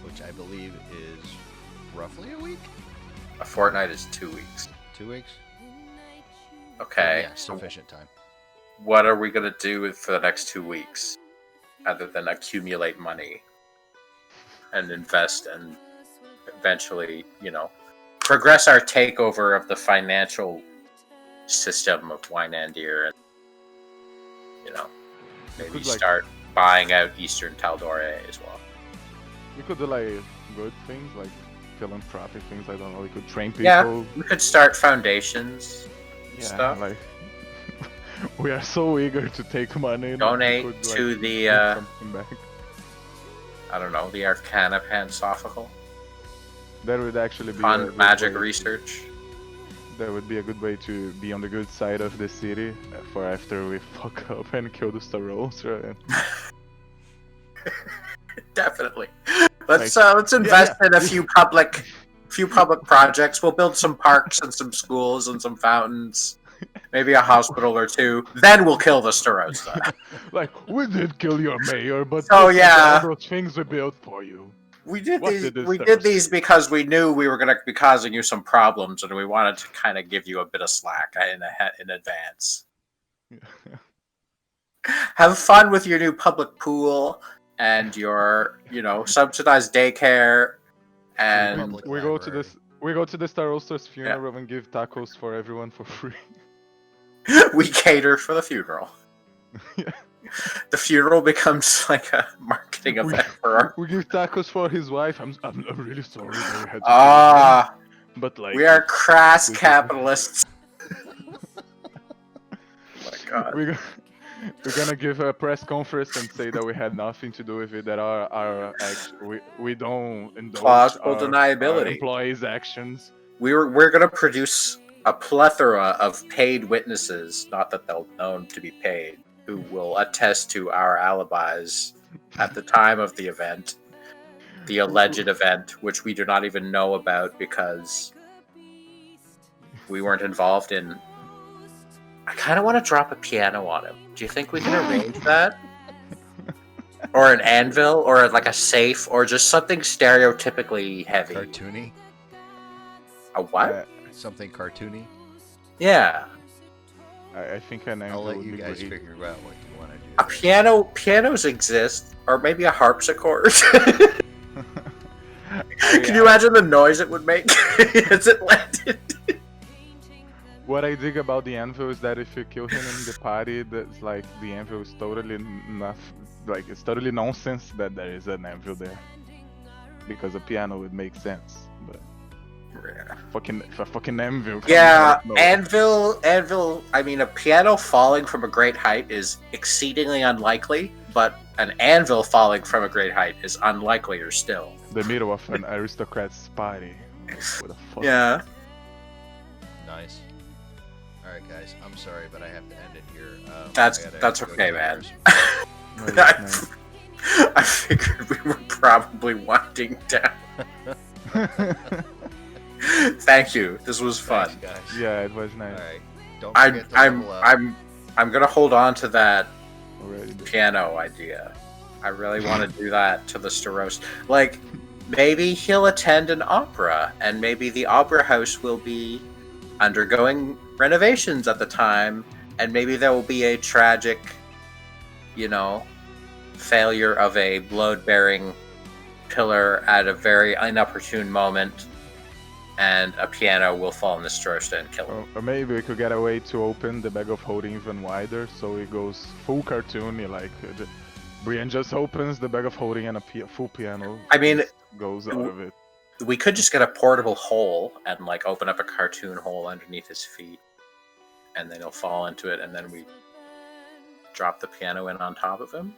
which I believe is roughly a week? A fortnight is 2 weeks. 2 weeks? Okay. Yeah, sufficient time. What are we gonna do for the next 2 weeks, other than accumulate money and invest and eventually, progress our takeover of the financial system of Wynandir and, maybe could, like- start buying out Eastern Taldore as well. We could do like good things, like philanthropic things. I don't know. We could train people. Yeah, we could start foundations and stuff. Like we are so eager to take money. that we Donate could, to like, the, give something back. I don't know, the Arcana Pansophical. That would actually be a Fund good magic way- research. That would be a good way to be on the good side of the city for after we fuck up and kill the Starosta. Definitely. Let's invest in a few public projects. We'll build some parks and some schools and some fountains, maybe a hospital or two. Then we'll kill the Starosta. Like, we did kill your mayor, but Oh, look at yeah. all those things we built for you. We did What these. did this We Starosta did these do? because we knew we were going to be causing you some problems, and we wanted to kind of give you a bit of slack in advance. Have fun with your new public pool and your, subsidized daycare, and Public We go to library. this. We go to the Starosta's funeral and give tacos for everyone for free. we cater for the funeral. Yeah. The funeral becomes like a marketing We- event for our. We give tacos for his wife. I'm really sorry that we had to. Ah, kill him, but like we are crass this is- capitalists. Oh my god. We're gonna give a press conference and say that we had nothing to do with it. That our we don't indulge Plausible our deniability. employees' actions. We're gonna produce a plethora of paid witnesses, not that they'll known to be paid, who will attest to our alibis at the time of the event, the alleged event, which we do not even know about because we weren't involved in. I kind of want to drop a piano on him. Do you think we can arrange that? Or an anvil, or like a safe, or just something stereotypically heavy. Cartoony? A what? Something cartoony? Yeah. I think an I'll anvil let would you be guys great. figure out what you want to do. A piano. Pianos exist, or maybe a harpsichord. Can you imagine the noise it would make as it landed? What I dig about the anvil is that if you kill him in the party, that's like the anvil is totally like it's totally nonsense that there is an anvil there. Because a piano would make sense, but fucking anvil. Yeah, no. anvil. I mean, a piano falling from a great height is exceedingly unlikely, but an anvil falling from a great height is unlikelier still. The middle of an aristocrat's party. What the fuck? Yeah. Nice. Alright, guys. I'm sorry, but I have to end it here. That's I gotta go okay, to man. No, that's nice. I figured we were probably winding down. Thank you. This was fun. Thanks, guys. Yeah, it was nice. Alright. Don't forget to level up. I'm gonna hold on to that Already. piano idea. I really want to do that to the Staros. Like, maybe he'll attend an opera, and maybe the opera house will be undergoing renovations at the time, and maybe there will be a tragic, failure of a load-bearing pillar at a very inopportune moment, and a piano will fall in the Starosta and kill him. Or maybe we could get a way to open the bag of holding even wider, so it goes full cartoony, like Brian just opens the bag of holding and a full piano. I mean, just goes out of it. We could just get a portable hole and like open up a cartoon hole underneath his feet, and then he'll fall into it, and then we drop the piano in on top of him.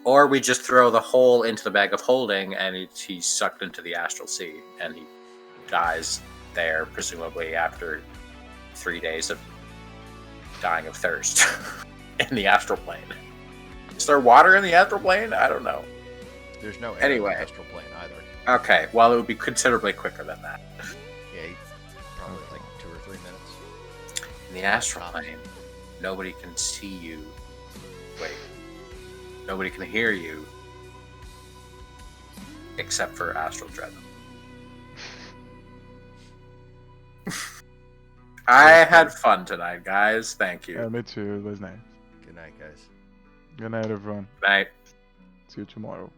Or we just throw the hole into the bag of holding, and he's sucked into the astral sea, and he dies there, presumably after 3 days of dying of thirst in the astral plane. Is there water in the astral plane? I don't know. There's no air Anyway. in the astral plane either. Okay, well, it would be considerably quicker than that. Yeah, probably like 2 or 3 minutes. In the astral plane, nobody can see you. Wait. Nobody can hear you. Except for Astral Dread. I had fun tonight, guys. Thank you. Yeah, me too. It was nice. Good night, guys. Good night, everyone. Night. See you tomorrow.